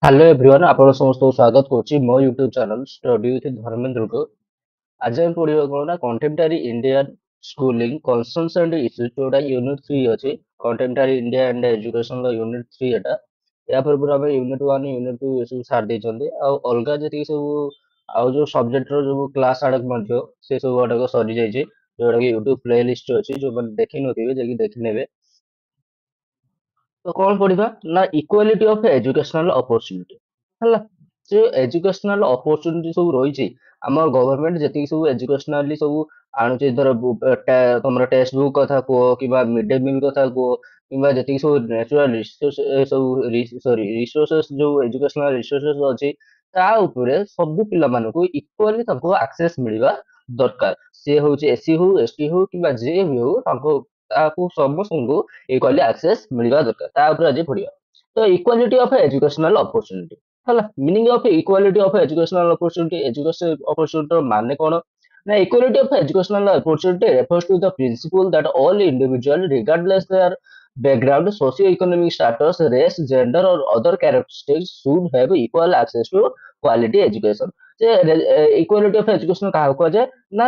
Hello everyone ଆପଣ ସମସ୍ତଙ୍କୁ ସ୍ୱାଗତ କରୁଛି ମୋ ୟୁଟ୍ୟୁବ ଚ୍ୟାନେଲ ଷ୍ଟଡି ୱିଥ୍ ଧର୍ମେନ୍ଦ୍ରକୁ। ଆଜି ଆମେ ପଢିବା କ'ଣ ନା contemporary Indian schooling concerns and issues, ଯୋଉଟା ୟୁନିଟ୍ 3 ଅଛି। କଣ୍ଟେମ୍ପରାରୀ ଇଣ୍ଡିଆ ଆଣ୍ଡ ଏଜୁକେସନର ୟୁନିଟ୍ 3 ଏଟା। ୟା ପୂର୍ବରୁ ଆମେ ୟୁନିଟ୍ 1 ୟୁନିଟ୍ 2 ଏସବୁ ସାରି ଦେଇଛନ୍ତି। ଆଉ ଅଲଗା ଯେତିକି ସବୁ ଆଉ ଯୋଉ ସବଜେକ୍ଟର ଯୋଉ କ୍ଲାସ୍ ଆଡ଼କ ମଧ୍ୟ ସେ ସବୁ ଆଡ଼କ ସରିଯାଇଛି, ଯୋଉଟାକି ୟୁଟ୍ୟୁବ ପ୍ଲେ ଲିଷ୍ଟ ଅଛି। ଯୋଉମାନେ ଦେଖିନଥିବେ ଯାଇକି ଦେଖିନେବେ। ତ କ'ଣ ପଢିବା ନା ଇକ୍ୱାଲିଟି ଅଫ୍ ଏଜୁକେସନାଲ ଅପରଚ୍ୟୁନିଟି ହେଲା। ଯେ ଏଜୁକେସନାଲ ଅପରଚ୍ୟୁନିଟି ସବୁ ରହିଛି, ଆମ ଗଭର୍ଣ୍ଣମେଣ୍ଟ ଯେତିକି ସବୁ ଏଜୁକେସନାଲି ସବୁ ଆଣୁଛି, ଧର ତମର ଟେକ୍ସଟ ବୁକ୍ କଥା କୁହ କିମ୍ବା ମିଡ୍ ଡେ ମିଲ୍ କଥା କୁହ କିମ୍ବା ଯେତିକି ସବୁ ନ୍ୟାଚୁରାଲ ରିସୋର୍ସେସ୍ ଯୋଉ ଏଜୁକେସନାଲ ରିସୋର୍ସେସ୍ ଅଛି, ତା ଉପରେ ସବୁ ପିଲାମାନଙ୍କୁ ଇକ୍ୱାଲି ତାଙ୍କୁ ଆକ୍ସେସ୍ ମିଳିବା ଦରକାର। ସିଏ ହଉଛି ଏସି ହଉ, ଏସଟି ହଉ କିମ୍ବା ଯିଏ ବି ହଉ, ତାକୁ ସମସ୍ତଙ୍କୁ ଇକ୍ୱାଲି ଆକ୍ସେସ୍ ମିଳିବା ଦରକାର। ତା ଉପରେ ଆଜି ପଢିବା। ତ ଇକ୍ୱାଲିଟି ଅଫ୍ ଏଜୁକେସନାଲ ଅପରଚ୍ୟୁନିଟି ହେଲା। Meaning of equality of educational opportunity, education ଅପରଚ୍ୟୁନିଟିର ମାନେ କ'ଣ ନା equality of educational opportunity refers to the principle that all individuals regardless their background, socio-economic status, race, gender or other characteristics should have equal access to quality education। ଯେ equality of education କାହାକୁ କୁହାଯାଏ ନା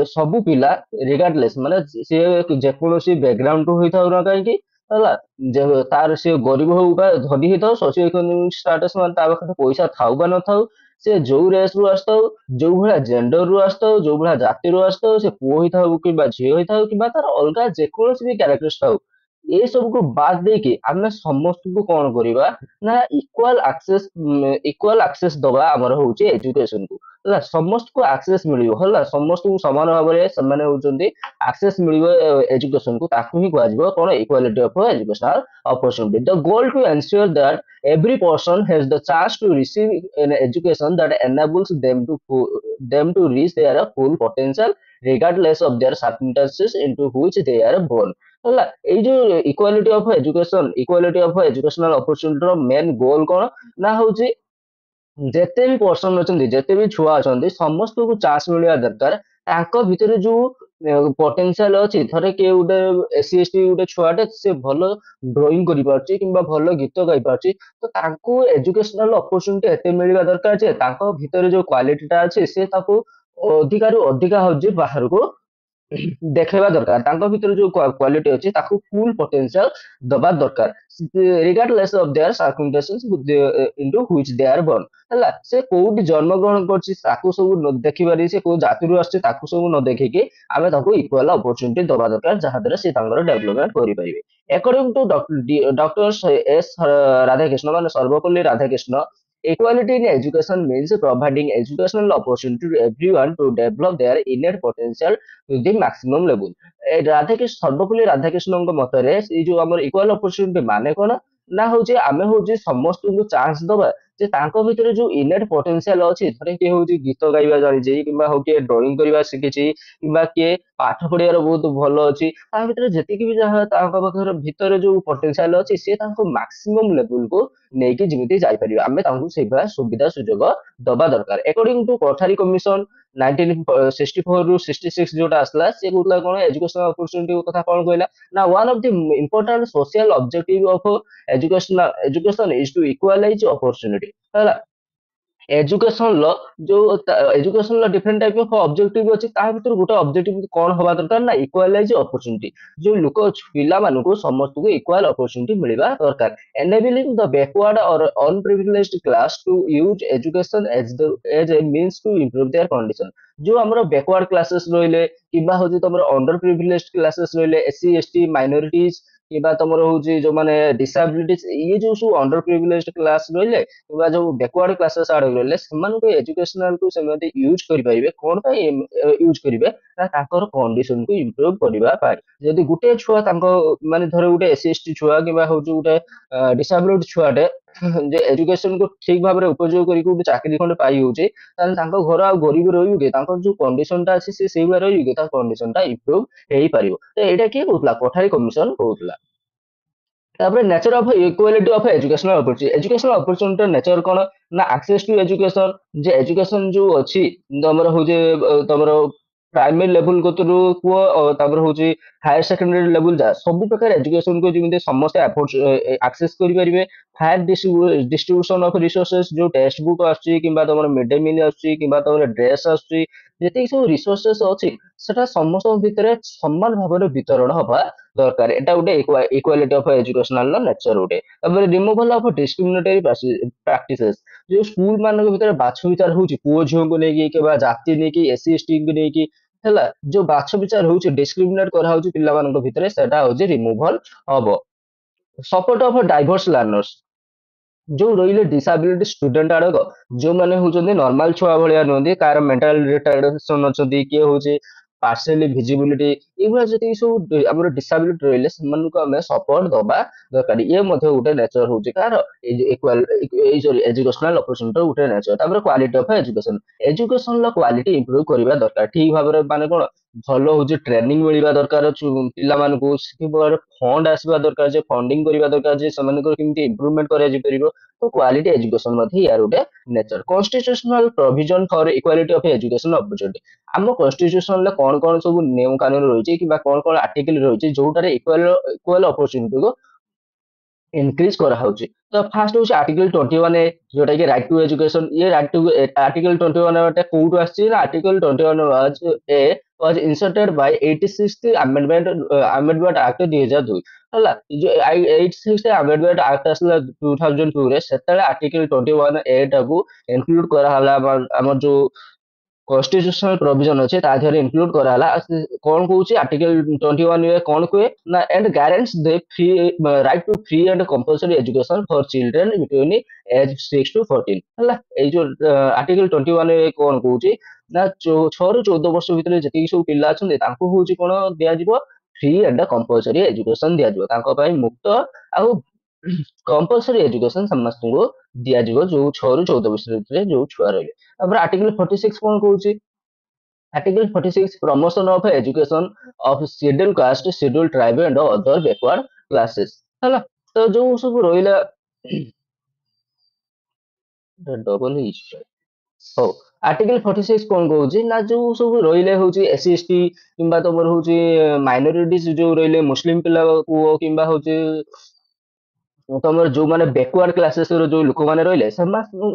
ସବୁ ପିଲା ରିଗାର୍ଡଲେସ୍, ମାନେ ସିଏ ଯେକୌଣସି background ହୋଇଥାଉ ନା କାହିଁକି ହେଲା, ତାର ସିଏ ଗରିବ ହଉ ବା ଧନୀ ହେଇଥାଉ, ସୋସିଓ ଇକୋନୋମିକ ଷ୍ଟାଟସ୍ ମାନେ ତା ପାଖରେ ପଇସା ଥାଉ ବା ନଥାଉ, ସେ ଯୋଉ ରେସ୍ ରୁ ଆସିଥାଉ, ଯୋଉ ଭଳିଆ ଜେଣ୍ଡର ରୁ ଆସିଥାଉ, ଯୋଉ ଭଳିଆ ଜାତିରୁ ଆସିଥାଉ, ସେ ପୁଅ ହେଇଥାଉ କିମ୍ବା ଝିଅ ହେଇଥାଉ କିମ୍ବା ତାର ଅଲଗା ଯେକୌଣସି ବି କ୍ୟାରେକ୍ଟର ଥାଉ, ଏ ସବୁକୁ ବାଦ ଦେଇକି ଆମେ ସମସ୍ତଙ୍କୁ କ'ଣ କରିବା ନା ଇକ୍ୱାଲ ଆକ୍ସେସ୍ ଦବା ଆମର ହଉଛି ଏଜୁକେସନକୁ ହେଲା। ସମସ୍ତଙ୍କୁ ଆକ୍ସେସ୍ ମିଳିବ ହେଲା, ସମସ୍ତଙ୍କୁ ସମାନ ଭାବରେ ସେମାନେ ହଉଛନ୍ତି ଆକ୍ସେସ୍ ମିଳିବ ଏଜୁକେସନକୁ, ତାକୁ ହିଁ କୁହାଯିବ କ'ଣ equality of educational opportunity. The goal to ensure that every person has the chance to receive an education that enables them to reach their full potential regardless of their circumstances into which they are born ହେଲା। ଏଇ ଯୋଉ equality of educational ଅପରଚ୍ୟୁନିଟିର main goal କ'ଣ ନା ହଉଛି ଯେତେ ବି person ଅଛନ୍ତି, ଯେତେ ବି ଛୁଆ ଅଛନ୍ତି, ସମସ୍ତଙ୍କୁ ଚାନ୍ସ ମିଳିବା ଦରକାର। ତାଙ୍କ ଭିତରେ ଯୋଉ ପଟେନସିଆଲ ଅଛି, ଥରେ କିଏ ଗୋଟେ ଏସି ଏସଟି ଗୋଟେ ଛୁଆଟେ ସେ ଭଲ ଡ୍ରଇଂ କରିପାରୁଛି କିମ୍ବା ଭଲ ଗୀତ ଗାଇପାରୁଛି, ତ ତାଙ୍କୁ ଏଜୁକେସନାଲ ଅପରଚ୍ୟୁନିଟି ଏତେ ମିଳିବା ଦରକାର ଯେ ତାଙ୍କ ଭିତରେ ଯୋଉ କ୍ୱାଲିଟିଟା ଅଛି ସେ ତାକୁ ଅଧିକାରୁ ଅଧିକା ହଉଛି ବାହାରକୁ ଦେଖେଇବା ଦରକାର। ତାଙ୍କ ଭିତରେ ଯୋଉ କ୍ୱାଲିଟି ଅଛି ତାକୁ ଫୁଲ ପଟେନସିଆଲ ଦବା ଦରକାର, regardless of their circumstances into which they are born ହେଲା। ସେ କୋଉଠି ଜନ୍ମଗ୍ରହଣ କରିଛି ତାକୁ ସବୁ ଦେଖିବାରି, ସେ କୋଉ ଜାତିରୁ ଆସିଛି ତାକୁ ସବୁ ନ ଦେଖିକି ଆମେ ତାଙ୍କୁ ଇକ୍ୱାଲ ଅପରଚ୍ୟୁନିଟି ଦବା ଦରକାର, ଯାହା ଦ୍ୱାରା ସେ ତାଙ୍କର ଡେଭଲପମେଣ୍ଟ କରିପାରିବେ। According to Dr. S. Radhakrishna, ମାନେ Sarvepalli Radhakrishna, equality in education means providing educational opportunity to everyone to develop their innate potential to the maximum level। Radhakrishna Sarvepalli ରାଧାକୃଷ୍ଣଙ୍କ ମତରେ ଏଇ ଯୋଉ ଆମର ଇକ୍ୱାଲ ଅପରଚ୍ୟୁନିଟି ମାନେ କ'ଣ ନା ହଉଛି ଆମେ ହଉଛି ସମସ୍ତଙ୍କୁ ଚାନ୍ସ ଦବା ଯେ ତାଙ୍କ ଭିତରେ ଯୋଉ ଇନେଟ୍ ପଟେନସିଆଲ ଅଛି, ଧର କିଏ ହଉଛି ଗୀତ ଗାଇବା ଜାଣିଛି କିମ୍ବା ହଉ କିଏ ଡ୍ରଇଂ କରିବା ଶିଖିଛି କିମ୍ବା କିଏ ପାଠ ପଢିବାର ବହୁତ ଭଲ ଅଛି, ତା ଭିତରେ ଯେତିକି ବି ଯାହା ତାଙ୍କ ପାଖରେ ଭିତରେ ଯୋଉ ପଟେନସିଆଲ ଅଛି ସେ ତାଙ୍କୁ ମାକ୍ସିମମ୍ ଲେଭେଲକୁ ନେଇକି ଯେମିତି ଯାଇପାରିବେ, ଆମେ ତାଙ୍କୁ ସେଇଭଳିଆ ସୁବିଧା ସୁଯୋଗ ଦବା ଦରକାର। ଏକର୍ଡିଂ ଟୁ କୋଠାରୀ କମିଶନ 1964 ରୁ 66 ଯୋଉଟା ଆସିଲା, ସେ କହୁଥିଲା କ'ଣ ଏଜୁକେସନାଲ ଅପରଚ୍ୟୁନିଟି କଥା କ'ଣ କହିଲା ନା one of the important social objective of education is to equalize opportunity ହେଲା। ଏଜୁକେସନର ଏଜୁକେସନର ଡିଫରେଣ୍ଟ ଟାଇପ ଅଫ ଅବଜେକ୍ଟିଭ ଅଛି, ତା ଭିତରୁ ଗୋଟେ ଅବଜେକ୍ଟିଭ କ'ଣ ହବା ଦରକାର ନା ଇକ୍ୱାଲାଇଜ ଅପରଚ୍ୟୁନିଟି। ଯୋଉ ପିଲାମାନଙ୍କୁ ସମସ୍ତଙ୍କୁ ଇକ୍ୱାଲ ଅପରଚ୍ୟୁନିଟି ମିଳିବା ଦରକାର। enabling the backward or unprivileged class to use education as a means to improve their condition। ଯୋଉ ଆମର ବ୍ୟାକୱାର୍ଡ କ୍ଲାसेस ରହିଲେ କିମ୍ବା ହଉଛି ତମର ଅଣ୍ଡର ପ୍ରିଭିଲେଜ କ୍ଲାसेस ରହିଲେ, ଏସସି ଏସଟି ମାଇନରିଟିଜ କିମ୍ବା ତମର ହଉଛି ଯୋଉମାନେ ଡିସାବିଲିଟିଜ, ଇଏ ଯୋଉ ସବୁ ଅଣ୍ଡର ପ୍ରିଭିଲେଜ କ୍ଲାସ ରହିଲେ କିମ୍ବା ଯୋଉ ବ୍ୟାକୱାର୍ଡ କ୍ଲାसेस ଆଡ ରହିଲେ, ସେମାନଙ୍କୁ ଏଜୁକେସନାଲକୁ ସେମାନେ ୟୁଜ କରିପାରିବେ। କ'ଣ ପାଇଁ ୟୁଜ କରିବେ ନା ତାଙ୍କର କଣ୍ଡିସନକୁ ଇମ୍ପ୍ରୁଭ କରିବା ପାଇଁ। ଯଦି ଗୋଟେ ଛୁଆ ତାଙ୍କ ମାନେ ଧର ଗୋଟେ ଏସସି ଏସଟି ଛୁଆ କିମ୍ବା ହଉଛି ଗୋଟେ ଡିସାବିଲିଟି ଛୁଆଟେ ଯେ ଏଜୁକେସନକୁ ଠିକ ଭାବରେ ଉପଯୋଗ କରିକି ଗୋଟେ ଚାକିରି ଖଣ୍ଡେ ପାଇ ହଉଛି, ତାହେଲେ ତାଙ୍କ ଘର ଆଉ ଗରିବ ରହିବ କି? ତାଙ୍କର ଯୋଉ କଣ୍ଡିସନଟା ଅଛି ସେ ସେଇଭଳିଆ ରହିବ କି? ତାଙ୍କ କଣ୍ଡିସନଟା ଇମ୍ପ୍ରୁଭ ହେଇପାରିବ। ତ ଏଇଟା କିଏ କହୁଥିଲା? କୋଠାରୀ କମିଶନ କହୁଥିଲା। ତାପରେ nature of equality of educational opportunity. Educational ଅପରଚ୍ୟୁନିଟିର ନେଚର କ'ଣ ନା ଆକ୍ସେସ ଟୁ ଏଜୁକେସନ, ଯେ ଏଜୁକେସନ ଯୋଉ ଅଛି ତମର ହଉଛି ତମର ପ୍ରାଇମେରୀ ଲେଭେଲ କତରୁ କୁହ ତାପରେ ହଉଛି ହାୟର ସେକେଣ୍ଡାରୀ ଲେଭେଲ ଯା ସବୁ ପ୍ରକାର ଏଜୁକେସନ କୁ ଯେମିତି ସମସ୍ତେ ଆକ୍ସେସ କରିପାରିବେ। ଫାୟାର ଡିଷ୍ଟ୍ରିବ୍ୟୁସନ ଅଫ ରିସୋର୍ସେସ ଯୋଉ ଟେକ୍ସଟ ବୁକ୍ ଆସୁଛି କିମ୍ବା ତମର ମିଡ ଡେ ମିଲ୍ ଆସୁଛି କିମ୍ବା ତମର ଡ୍ରେସ୍ ଆସୁଛି, ଯେତିକି ସବୁ ରିସୋର୍ସେସ ଅଛି ସେଟା ସମସ୍ତଙ୍କ ଭିତରେ ସମାନ ଭାବରେ ବିତରଣ ହବା ଦରକାର। ଏଟା ଗୋଟେ ଇକ୍ୱାଲିଟି ଅଫ ଏଜୁକେସନାଲ ନେଚର ଗୋଟେ। ତାପରେ ରିମୁଭାଲ ଅଫ ଡିସ୍କ୍ରିମିନେଟରୀ ପ୍ରାକ୍ଟିସେସ୍, ଯୋଉ ସ୍କୁଲ ମାନଙ୍କ ଭିତରେ ବାଛ ବିଚାର ହଉଛି ପୁଅ ଝିଅଙ୍କୁ ନେଇକି କିମ୍ବା ଜାତି ନେଇକି ଏସି ଏସଟି ଙ୍କୁ ନେଇକି ହେଲା, ଯୋଉ ବାଛ ବିଚାର ହଉଛି ଡିସ୍କ୍ରିମିନେଟ କରାହଉଛି ପିଲାମାନଙ୍କ ଭିତରେ, ସେଟା ହଉଛି ରିମୁଭାଲ ହବ। ସପୋର୍ଟ ଅଫ ଡାଇଭର୍ସ ଲର୍ନର୍ସ, ଯୋଉ ରହିଲେ ଡିସାବିଲିଟି ଷ୍ଟୁଡେଣ୍ଟ ଆଡକ ଯୋଉମାନେ ହଉଛନ୍ତି ନର୍ମାଲ ଛୁଆ ଭଳିଆ ନୁହନ୍ତି, କାହାର ମେଣ୍ଟାଲ ରିଟାର୍ଡେସନ ଅଛନ୍ତି, କିଏ ହଉଛି ପାର୍ସିଆଲି ଭିଜିବିଲିଟି, ଏଇଭଳିଆ ଯେତିକି ସବୁ ଆମର ଡିସାବିଲିଟି ରହିଲେ ସେମାନଙ୍କୁ ଆମେ ସପୋର୍ଟ ଦବା ଦରକାର। ଇଏ ମଧ୍ୟ ଗୋଟେ ନେଚର ହଉଛି କାହାର ଏଇ ସରି ଏଜୁକେସନାଲ ଅପରଚୁନିଟିର ଗୋଟେ ନେଚର। ତାପରେ କ୍ୱାଲିଟି ଅଫ ଏଜୁକେସନ, ଏଜୁକେସନର କ୍ୱାଲିଟି ଇମ୍ପ୍ରୁଭ କରିବା ଦରକାର। ଠିକ ଭାବରେ ମାନେ କଣ ଭଲ ହଉଛି ଟ୍ରେନିଂ ମିଳିବା ଦରକାର ପିଲାମାନଙ୍କୁ, ସେଭଳି ଫଣ୍ଡ ଆସିବା ଦରକାର, ଯେ ଫଣ୍ଡିଙ୍ଗ କରିବା ଦରକାର, ଯେ ସେମାନଙ୍କର କେମିତି ଇମ୍ପ୍ରୁଭମେଣ୍ଟ କରାଯାଇପାରିବ। ତ କ୍ୱାଲିଟି ଏଜୁକେସନ ମଧ୍ୟ ୟାର ଗୋଟେ nature. Constitutional provision for equality of education opportunity, ଆମ କନଷ୍ଟିଟ୍ୟୁସନରେ କଣ କଣ ସବୁ ନିୟମ କାନୁନ ରହିଛି କିମ୍ବା କଣ କଣ ଆର୍ଟିକଲ ରହିଛି ଯୋଉଟାରେ ଇକ୍ୱାଲ ଅପରଚୁନିଟିକୁ ଇନକ୍ରିଜ କରାହଉଛି। ତ ଫାର୍ଷ୍ଟ ହଉଛି ଆର୍ଟିକଲ 21A, ଯୋଉଟା କି ରାଇଟ ଟୁ ଏଜୁକେସନ। ଇଏ ଆର୍ଟିକଲ 21A କୋଉଠୁ ଆସିଛି ନା article 21A was inserted by 86th amendment act 2002 ହେଲା। ଯୋଉ 86th amendment act ଆସିଲା 2002 ରେ, ସେତେବେଳେ ଆର୍ଟିକଲ 21A ଟାକୁ ଇନକ୍ଲୁଡ କରାହେଲା ଆମର ଯୋଉ କନଷ୍ଟିଟ୍ୟୁସନାଲ ପ୍ରୋଭିଜନ ଅଛି ତା ଦେହରେ ଇନକ୍ଲୁଡ କରାହେଲା। କଣ କହୁଛି ଆର୍ଟିକଲ 21A କଣ କୁହେ ନା and guarantees the free right to free and compulsory education for children between age 6 to 14 ହେଲା। ଏଇ ଯୋଉ ଆର୍ଟିକଲ 21A କଣ କହୁଛି ନା 6 ରୁ 14 ବର୍ଷ ଭିତରେ ଯେତିକି ସବୁ ପିଲା ଅଛନ୍ତି ତାଙ୍କୁ ହଉଛି କଣ ଦିଆଯିବ, ଫ୍ରି ଆଣ୍ଡ କମ୍ପଲସରି ଏଜୁକେସନ ଦିଆଯିବ। ତାଙ୍କ ପାଇଁ ମୁକ୍ତ ଆଉ କମ୍ପଲସରି ଏଜୁକେସନ ସମସ୍ତଙ୍କୁ ଦିଆଯିବ, ଯୋଉ 6 ରୁ 14 ବର୍ଷ ଭିତରେ ଯୋଉ ଛୁଆ ରହିବେ। ତାପରେ ଆର୍ଟିକଲ 46 କଣ କହୁଛି, article 46 promotion of education of schedule caste, schedule tribe and other backward classes ହେଲା। ତ ଯୋଉ ସବୁ ରହିଲା ଡବଲ ହେଇଛି ହଉ। ଆର୍ଟିକଲ 46 କଣ କହୁଛି ନା ଯୋଉ ସବୁ ରହିଲେ ହଉଛି ଏସି ଏସଟି କିମ୍ବା ତମର ହଉଛି ମାଇନରିଟିଜ ଯୋଉ ରହିଲେ ମୁସଲିମ ପିଲା କୁହ କିମ୍ବା ହଉଛି ତମର ଯୋଉମାନେ ବ୍ୟାକୱାର୍ଡ କ୍ଲାସେସ ର ଯୋଉ ଲୋକମାନେ ରହିଲେ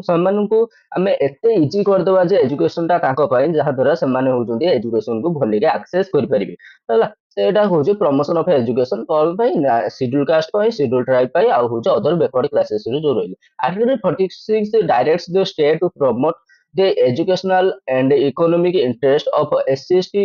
ସେମାନଙ୍କୁ ଆମେ ଏତେ ଇଜି କରିଦବା ଯେ ଏଜୁକେସନ ଟା ତାଙ୍କ ପାଇଁ, ଯାହା ଦ୍ୱାରା ସେମାନେ ହଉଛନ୍ତି ଏଜୁକେସନ କୁ ଭଲରେ ଆକ୍ସେସ କରିପାରିବେ ହେଲା। ସେଇଟା ହଉଛି ପ୍ରମୋସନ ଅଫ ଏଜୁକେସନ କଣ ପାଇଁ ନା ସିଡ୍ୟୁଲ କାଷ୍ଟ ପାଇଁ, ସିଡ୍ୟୁଲ ଟ୍ରାଇବ ପାଇଁ, ଆଉ ହଉଛି ଅଦର ବ୍ୟାକୱାର୍ଡ କ୍ଲାସେସ ର ଯୋଉ ରହିଲେ। Article 46 directs the state to promote the educational and economic interest of SC ST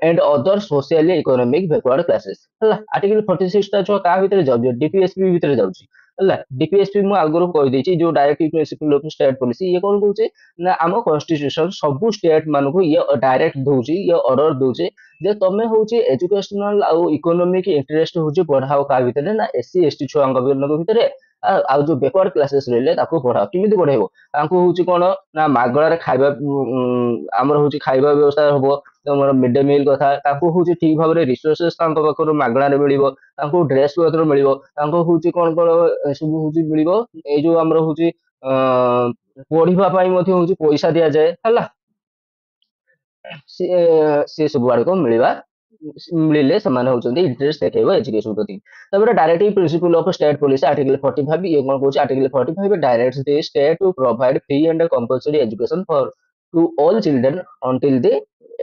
and other socially economic backward classes ହେଲା। ଆର୍ଟିକଲ 46 ଟା ଯୋଉ କାହା ଭିତରେ ଯାଉଛି, ଡିପିଏସପି ଭିତରେ ଯାଉଛି ହେଲା। ଡିପିଏସପି ମୁଁ ଆଗରୁ କହିଦେଇଛି, ଯୋଉ ଡାଇରେକ୍ଟିଭ ପ୍ରିନ୍ସିପଲ ଅଫ ଷ୍ଟେଟ ପଲିସି। ଇଏ କଣ କହୁଛି ନା ଆମ କନଷ୍ଟିଟ୍ୟୁସନ ସବୁ ଷ୍ଟେଟ ମାନଙ୍କୁ ଇଏ ଡାଇରେକ୍ଟ ଦଉଛି, ଇଏ ଅର୍ଡର ଦଉଛି ଯେ ତମେ ହଉଛି ଏଜୁକେଶନାଲ ଆଉ ଇକୋନୋମିକ ଇଣ୍ଟରେଷ୍ଟ ହଉଛି ବଢାଅ କାହା ଭିତରେ ନା ଏସସି ଏସଟି ଛୁଆଙ୍କ ଭିତରେ, ଆଉ ଯୋଉ ବ୍ୟାକୱାର୍ଡ କ୍ଲାସେସ ରହିଲେ ତାକୁ ବଢାଅ। କେମିତି ବଢେଇବ, ତାଙ୍କୁ ହଉଛି କଣ ନା ମାଗଣାରେ ଖାଇବା ଆମର ହଉଛି ଖାଇବା ବ୍ୟବସ୍ଥା ହବ। ତମର ମିଡ ଡେ ମିଲ୍ କଥା, ତାଙ୍କୁ ହଉଛି ଠିକ ଭାବରେ ରିସୋର୍ସେସ ତାଙ୍କ ପାଖରୁ ମାଗଣାରେ ମିଳିବ, ତାଙ୍କୁ ଡ୍ରେସ ପତ୍ର ମିଳିବ, ତାଙ୍କୁ ହଉଛି କଣ କଣ ସବୁ ହଉଛି ମିଳିବ। ଏଇ ଯୋଉ ଆମର ହଉଛି ଅ ପଢିବା ପାଇଁ ମଧ୍ୟ ହଉଛି ପଇସା ଦିଆଯାଏ ହେଲା। ସିଏ ସିଏ ସବୁ ଆଡକୁ ମିଳିଲେ ସେମାନେ ହଉଛନ୍ତି ଇଣ୍ଟରେଷ୍ଟ ଦେଖେଇବ ଏଜୁକେସନ ପ୍ରତି। ତାପରେ directive principle of state policy article 45, ଇଏ କଣ କହୁଛି article 45 directs the state to provide free and compulsory education for to all children until the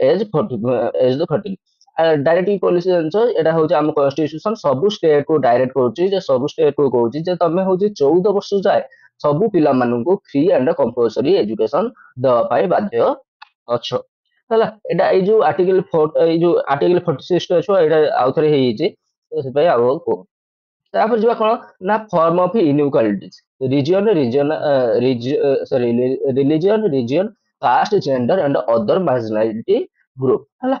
age the 14। Directive policy ଜାଣିଛ ଏଇଟା ହଉଛି ଆମ କନଷ୍ଟିଟ୍ୟୁସନ ସବୁ ଷ୍ଟେଟ କୁ ଡାଇରେକ୍ଟ କରୁଛି, ଯେ ସବୁ ଷ୍ଟେଟ କୁ କହୁଛି ଯେ ତମେ ହଉଛି 14 ବର୍ଷ ଯାଏ ସବୁ ପିଲାମାନଙ୍କୁ ଫ୍ରି ଆଣ୍ଡ କମ୍ପଲସରି ଏଜୁକେସନ ଦେବା ପାଇଁ ବାଧ୍ୟ ଅଛ ହେଲା। ଏଇଟା ଏଇ ଯୋଉ ଏଇ ଯୋଉ ଆର୍ଟିକଲ 46 ଟା ଛୁଆ ଏଇଟା ଆଉ ଥରେ ହେଇଯାଇଛି, ତ ସେଥିପାଇଁ ଆଉ କୁହ। ତାପରେ ଯିବା କଣ ନା form of inequalities, religion, caste, gender and other marginality group ହେଲା।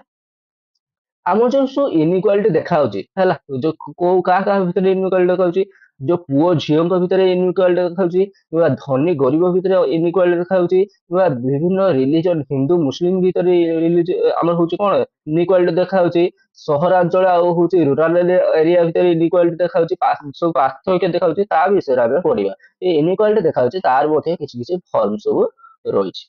ଆମର ଯୋଉ ସବୁ ଇନଇକ୍ୱାଲିଟି ଦେଖାଯାଉଛି ହେଲା, ଯୋଉ କୋଉ କାହା କାହା ଭିତରେ ଇନଇକ୍ୱାଲିଟି ଦେଖାଯାଉଛି, ଯୋଉ ପୁଅ ଝିଅଙ୍କ ଭିତରେ ଇନଇକ୍ୱାଲିଟି ଦେଖାଯାଉଛି, କିମ୍ବା ଧନୀ ଗରିବ ଭିତରେ ଇନଇକ୍ୱାଲିଟି ଦେଖାଯାଉଛି, କିମ୍ବା ବିଭିନ୍ନ ରିଲିଜନ ହିନ୍ଦୁ ମୁସଲିମ ଭିତରେ ଆମର ହଉଛି କଣ ଇନଇକ୍ୱାଲିଟି ଦେଖାଯାଉଛି, ସହରାଞ୍ଚଳ ଆଉ ହଉଛି ରୁରାଲ ଏରିଆ ଭିତରେ ଇନଇକ୍ୱାଲିଟି ଦେଖାଯାଉଛି, ସବୁ ପାର୍ଥକ୍ୟ ଦେଖାଯାଉଛି, ତା ବିଷୟରେ ଆମେ ପଢିବା। ଏ ଇନଇକ୍ୱାଲିଟି ଦେଖାଯାଉଛି ତାର ମଧ୍ୟ କିଛି କିଛି ଫର୍ମ ସବୁ ରହିଛି।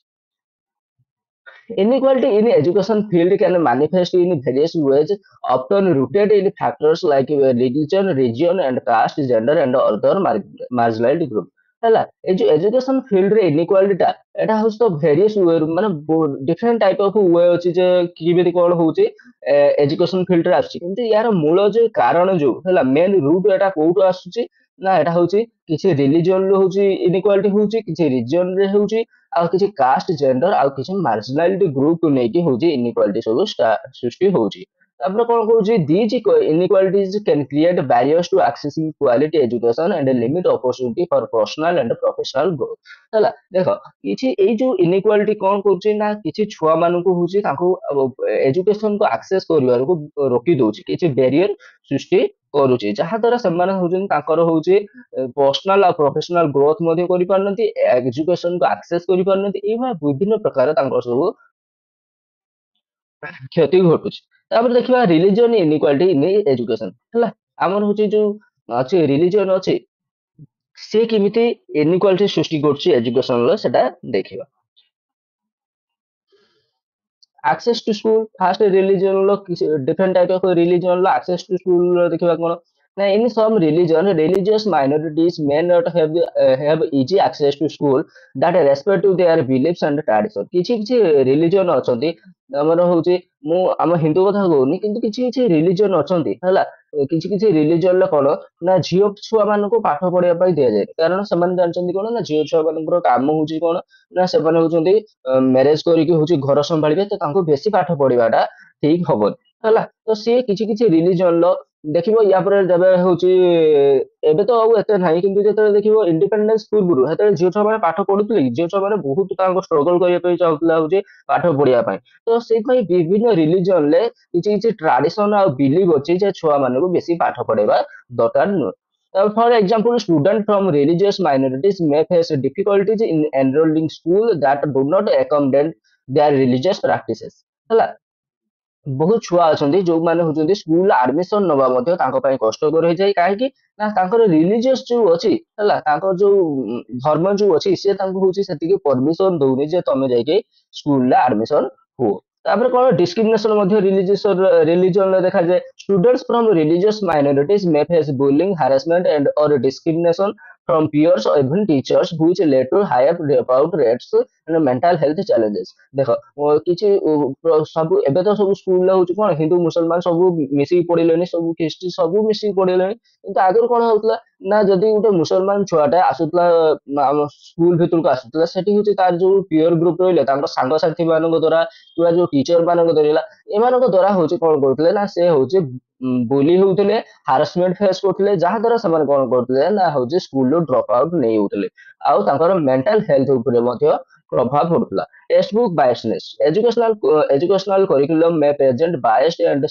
Inequality in education field can manifest in various ways, often rooted in factors like religion, region, and caste, gender, and other marginalized group. ହେଲା ଏ ଯୋଉ ଏଜୁକେସନ ଫିଲ୍ଡରେ ଇନିକ୍ୱାଲିଟିଟା ଏଟା ହଉଛି ତ ଭେରିୟସ୍ ୱେ ମାନେ ଡିଫରେଣ୍ଟ ଟାଇପ ଅଫ ୱେ ଅଛି ଯେ କେମିତି କଣ ହଉଛି ଏଜୁକେସନ ଫିଲ୍ଡରେ ଆସୁଛି କିନ୍ତୁ ୟାର ମୂଳ ଯୋଉ କାରଣ ଯୋଉ ହେଲା ମେନ୍ ରୁଟ୍ ଏଟା କୋଉଠୁ ଆସୁଛି ନା ଏଟା ହଉଛି କିଛି ରିଲିଜିଅନ ରୁ ହଉଛି ଇନିକ୍ୱାଲିଟି ହଉଛି କିଛି ରିଜିଅନ ରେ ହଉଛି ଆଉ କିଛି କାଷ୍ଟ ଜେଣ୍ଡର ଆଉ କିଛି ମାର୍ଜିନାଲିଟି ଗ୍ରୁପ ନେଇକି ହଉଛି ଇନିକ୍ୱାଲିଟି ସବୁ ସୃଷ୍ଟି ହଉଛି ତାପରେ କଣ କହୁଛି these inequalities can create barriers to accessing quality education and limit opportunity for personal and professional growth ହେଲା ଦେଖ କିଛି ଏଇ ଯୋଉ ଇନିକ୍ୱାଲିଟି କଣ କରୁଛି ନା କିଛି ଛୁଆ ମାନଙ୍କୁ ହଉଛି ତାଙ୍କୁ ଏଜୁକେସନ କୁ ଆକ୍ସେସ କରିବାରୁ ରୋକି ଦଉଛି କିଛି ବ୍ୟାରିୟର ସୃଷ୍ଟି କରୁଛି ଯାହା ଦ୍ୱାରା ସେମାନେ ହଉଛନ୍ତି ତାଙ୍କର ହଉଛି ପର୍ସନାଲ ଆଉ ପ୍ରଫେସନାଲ ଗ୍ରୋଥ ମଧ୍ୟ କରିପାରୁନାହାନ୍ତି ଏଜୁକେସନ କୁ ଆକ୍ସେସ କରିପାରୁନାହାନ୍ତି ଏଇଭଳିଆ ବିଭିନ୍ନ ପ୍ରକାର ତାଙ୍କର ସବୁ କ୍ଷତି ଘଟୁଛି ତାପରେ ଦେଖିବା ରିଲିଜିଅନ ଇନିକ୍ୱାଲିଟି ଇନ ଏଜୁକେସନ ହେଲା ଆମର ହଉଛି ଯୋଉ ଅଛି ରିଲିଜିଅନ ଅଛି ସେ କେମିତି ଇନିକ୍ୱାଲିଟି ସୃଷ୍ଟି କରୁଛି ଏଜୁକେସନର ସେଟା ଦେଖିବା access to school first religion lo different type of religion lo access to school lo ଦେଖିବା କଣ ନା in some religion religious minorities may not have easy access to school that respect to their beliefs and tradition କିଛି କିଛି religion ଅଛନ୍ତି ଆମର ହଉଛି ମୁଁ ଆମ ହିନ୍ଦୁ କଥା କହୁନି କିନ୍ତୁ କିଛି କିଛି religion ଅଛନ୍ତି ହେଲା କିଛି କିଛି religion ରେ କଣ ନା ଝିଅ ଛୁଆ ମାନଙ୍କୁ ପାଠ ପଢିବା ପାଇଁ ଦିଆଯାଏ କାରଣ ସେମାନେ ଜାଣିଛନ୍ତି କଣ ନା ଝିଅ ଛୁଆ ମାନଙ୍କର କାମ ହଉଛି କଣ ନା ସେମାନେ ହଉଛନ୍ତି ମ୍ୟାରେଜ କରିକି ହଉଛି ଘର ସମ୍ଭାଳିବେ ତ ତାଙ୍କୁ ବେଶୀ ପାଠ ପଢିବାଟା ଠିକ ହବନି ହେଲା ତ ସିଏ କିଛି କିଛି ରିଲିଜନ ର ଦେଖିବ ୟା ପରେ ଯେବେ ହଉଛି ଏବେ ତ ଆଉ ଏତେ ନାହିଁ କିନ୍ତୁ ଯେତେବେଳେ ଦେଖିବ ଇଣ୍ଡିପେଣ୍ଡେନ୍ସ ପୂର୍ବରୁ ସେତେବେଳେ ଝିଅ ଛୁଆ ମାନେ ପାଠ ପଢୁଥିଲେ କି ଝିଅ ଛୁଆ ମାନେ ବହୁତ ତାଙ୍କ ଷ୍ଟ୍ରଗଲ କରିବା ପାଇଁ ଚାହୁଥିଲା ହଉଛି ପାଠ ପଢିବା ପାଇଁ ତ ସେଇଥିପାଇଁ ବିଭିନ୍ନ ରିଲିଜନ ରେ କିଛି କିଛି ଟ୍ରାଡିସନ ଆଉ ବିଲିଭ ଅଛି ଯେ ଛୁଆ ମାନଙ୍କୁ ବେଶୀ ପାଠ ପଢେଇବା ଦରକାର ନୁହେଁ for example, students from religious minorities may face difficulties in enrolling school that do not accommodate their religious practices. ହେଲା ବହୁତ ଛୁଆ ଅଛନ୍ତି ଯୋଉମାନେ ହଉଛନ୍ତି ସ୍କୁଲ ଆଡମିସନ ନବା ମଧ୍ୟ ତାଙ୍କ ପାଇଁ କଷ୍ଟକର ହେଇଯାଏ କାହିଁକି ନା ତାଙ୍କର ରିଲିଜିୟସ ଯୋଉ ଅଛି ହେଲା ତାଙ୍କର ଯୋଉ ଧର୍ମ ଯୋଉ ଅଛି ସେ ତାଙ୍କୁ ହଉଛି ସେତିକି ପରମିସନ ଦଉନି ଯେ ତମେ ଯାଇକି ସ୍କୁଲରେ ଆଡମିସନ ହୁଅ ତାପରେ କଣ ଡିସ୍କ୍ରିମିନେସନ ମଧ୍ୟ ରିଲିଜନରେ ଦେଖାଯାଏ students from religious minorities may face bullying harassment and or discrimination from peers or even teachers which led to higher dropout rates and mental health challenges ଦେଖ କିଛି ସବୁ ଏବେ ତ ସବୁ ସ୍କୁଲରେ ହଉଛି କଣ ହିନ୍ଦୁ ମୁସଲମାନ ସବୁ ମିଶିକି ପଢିଲେଣି ସବୁ ଖ୍ରୀଷ୍ଟି ସବୁ ମିଶିକି ପଢିଲେଣି କିନ୍ତୁ ଆଗରୁ କଣ ହଉଥିଲା ନା ଯଦି ଗୋଟେ ମୁସଲମାନ ଛୁଆଟା ଆସୁଥିଲା ଆମ ସ୍କୁଲ ଭିତରକୁ ଆସୁଥିଲା ସେଠି ହଉଛି ତାର ଯୋଉ ପିୟର ଗ୍ରୁପ ରହିଲେ ତାଙ୍କ ସାଙ୍ଗସାଥି ମାନଙ୍କ ଦ୍ଵାରା କିମ୍ବା ଯୋଉ ଟିଚର ମାନଙ୍କ ଦ୍ୱାରା ଏମାନଙ୍କ ଦ୍ଵାରା ହଉଛି କଣ କରୁଥିଲେ ନା ସେ ହଉଛି ବୁଲି ହଉଥିଲେ ହାରାସମେଣ୍ଟ ଫେସ୍ କରୁଥିଲେ ଯାହା ଦ୍ୱାରା ସେମାନେ କଣ କରୁଥିଲେ ନା ହଉଛି ସ୍କୁଲରୁ ଡ୍ରପ୍ ଆଉଟ୍ ନେଇ ହଉଥିଲେ ଆଉ ତାଙ୍କର ମେଣ୍ଟାଲ ହେଲ୍ଥ ଉପରେ ମଧ୍ୟ ପ୍ରଭାବ ପଡୁଥିଲା textbook biasness educational curriculum may present biased and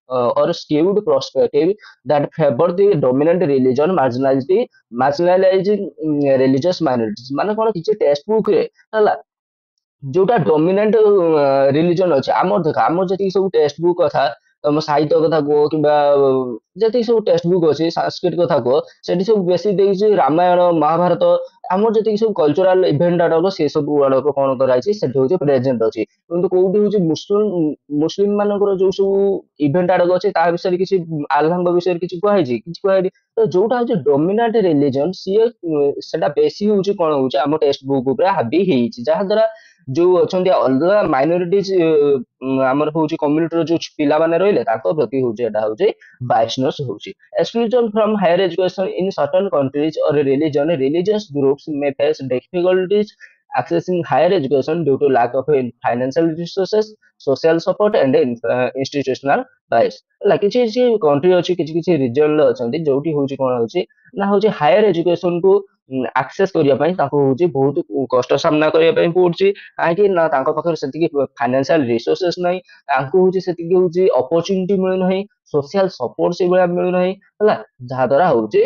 or skewed perspective that favor the dominant religion marginalizing religious minorities ମାନେ କଣ କିଛି ଟେକ୍ସଟ ବୁକ୍ ରେ ହେଲା ଯୋଉଟା ଡୋମିନାଣ୍ଟ ରିଲିଜନ ଅଛି ଆମର ଦେଖ ଆମର ଯେତିକି ସବୁ ଟେକ୍ସଟ ବୁକ୍ କଥା ତମ ସାହିତ୍ୟ କଥା କୁହ କିମ୍ବା ଯେତିକି ସବୁ ଟେକ୍ସଟ ବୁକ୍ ଅଛି ସାଂସ୍କ୍ରିଟ କଥା କୁହ ସେଠି ସବୁ ବେଶୀ ଦେଇଛି ରାମାୟଣ ମହାଭାରତ ଆମର ଯେତିକି ସବୁ କଲଚରାଲ ଇଭେଣ୍ଟ ଗୁଡାକ ସେ ସବୁ ଗୁଡାକ କଣ କରାଯାଇଛି ସେଠି ହଉଛି ପ୍ରେଜେଣ୍ଟ ଅଛି କିନ୍ତୁ କୋଉଠି ହଉଛି ମୁସଲିମ ମାନଙ୍କର ଯୋଉ ସବୁ ଇଭେଣ୍ଟ ଗୁଡାକ ଅଛି ତା ବିଷୟରେ କିଛି ଆଲ୍ଲାହଙ୍କ ବିଷୟରେ କିଛି କୁହାଯାଇଛି କିଛି କୁହାଯାଇଛି ତ ଯୋଉଟା ହଉଛି ଡୋମିନାଣ୍ଟ ରିଲିଜନ ସିଏ ସେଟା ବେଶୀ ହଉଛି କଣ ହଉଛି ଆମ ଟେକ୍ସଟ ବୁକ୍ ଉପରେ ହାବି ହେଇଛି ଯାହା ଦ୍ୱାରା ଯୋଉ ଅଛନ୍ତି ଅଲଗା ମାଇନରିଟିଜ ଆମର ହଉଛି କମ୍ୟୁନିଟିର ଯୋଉ ପିଲାମାନେ ରହିଲେ ତାଙ୍କ ପ୍ରତି ହଉଛି ଏଟା ହଉଛି biasness ହଉଛି exclusion from higher education in certain countries or religious groups may face difficulties accessing higher education due to lack of financial resources social support and institutional bias ହେଲା କିଛି କିଛି କଣ୍ଟ୍ରି ଅଛି କିଛି କିଛି ରିଜନରେ ଅଛନ୍ତି ଯୋଉଠି ହଉଛି କଣ ହଉଛି ନା ହଉଛି ହାୟର ଏଜୁକେସନ କୁ ଆକ୍ସେସ କରିବା ପାଇଁ ତାଙ୍କୁ ହଉଛି ବହୁତ କଷ୍ଟ ସାମ୍ନା କରିବା ପାଇଁ ପଡୁଛି କାହିଁକି ନା ତାଙ୍କ ପାଖରେ ସେତିକି ଫାଇନାନ୍ସିଆଲ ରିସୋର୍ସେସ୍ ନାହିଁ ତାଙ୍କୁ ହଉଛି ସେତିକି ହଉଛି ଅପରଚୁନିଟି ମିଳୁନାହିଁ ସୋସିଆଲ ସପୋର୍ଟ ସେଇଭଳିଆ ମିଳୁନାହିଁ ହେଲା ଯାହା ଦ୍ୱାରା ହଉଛି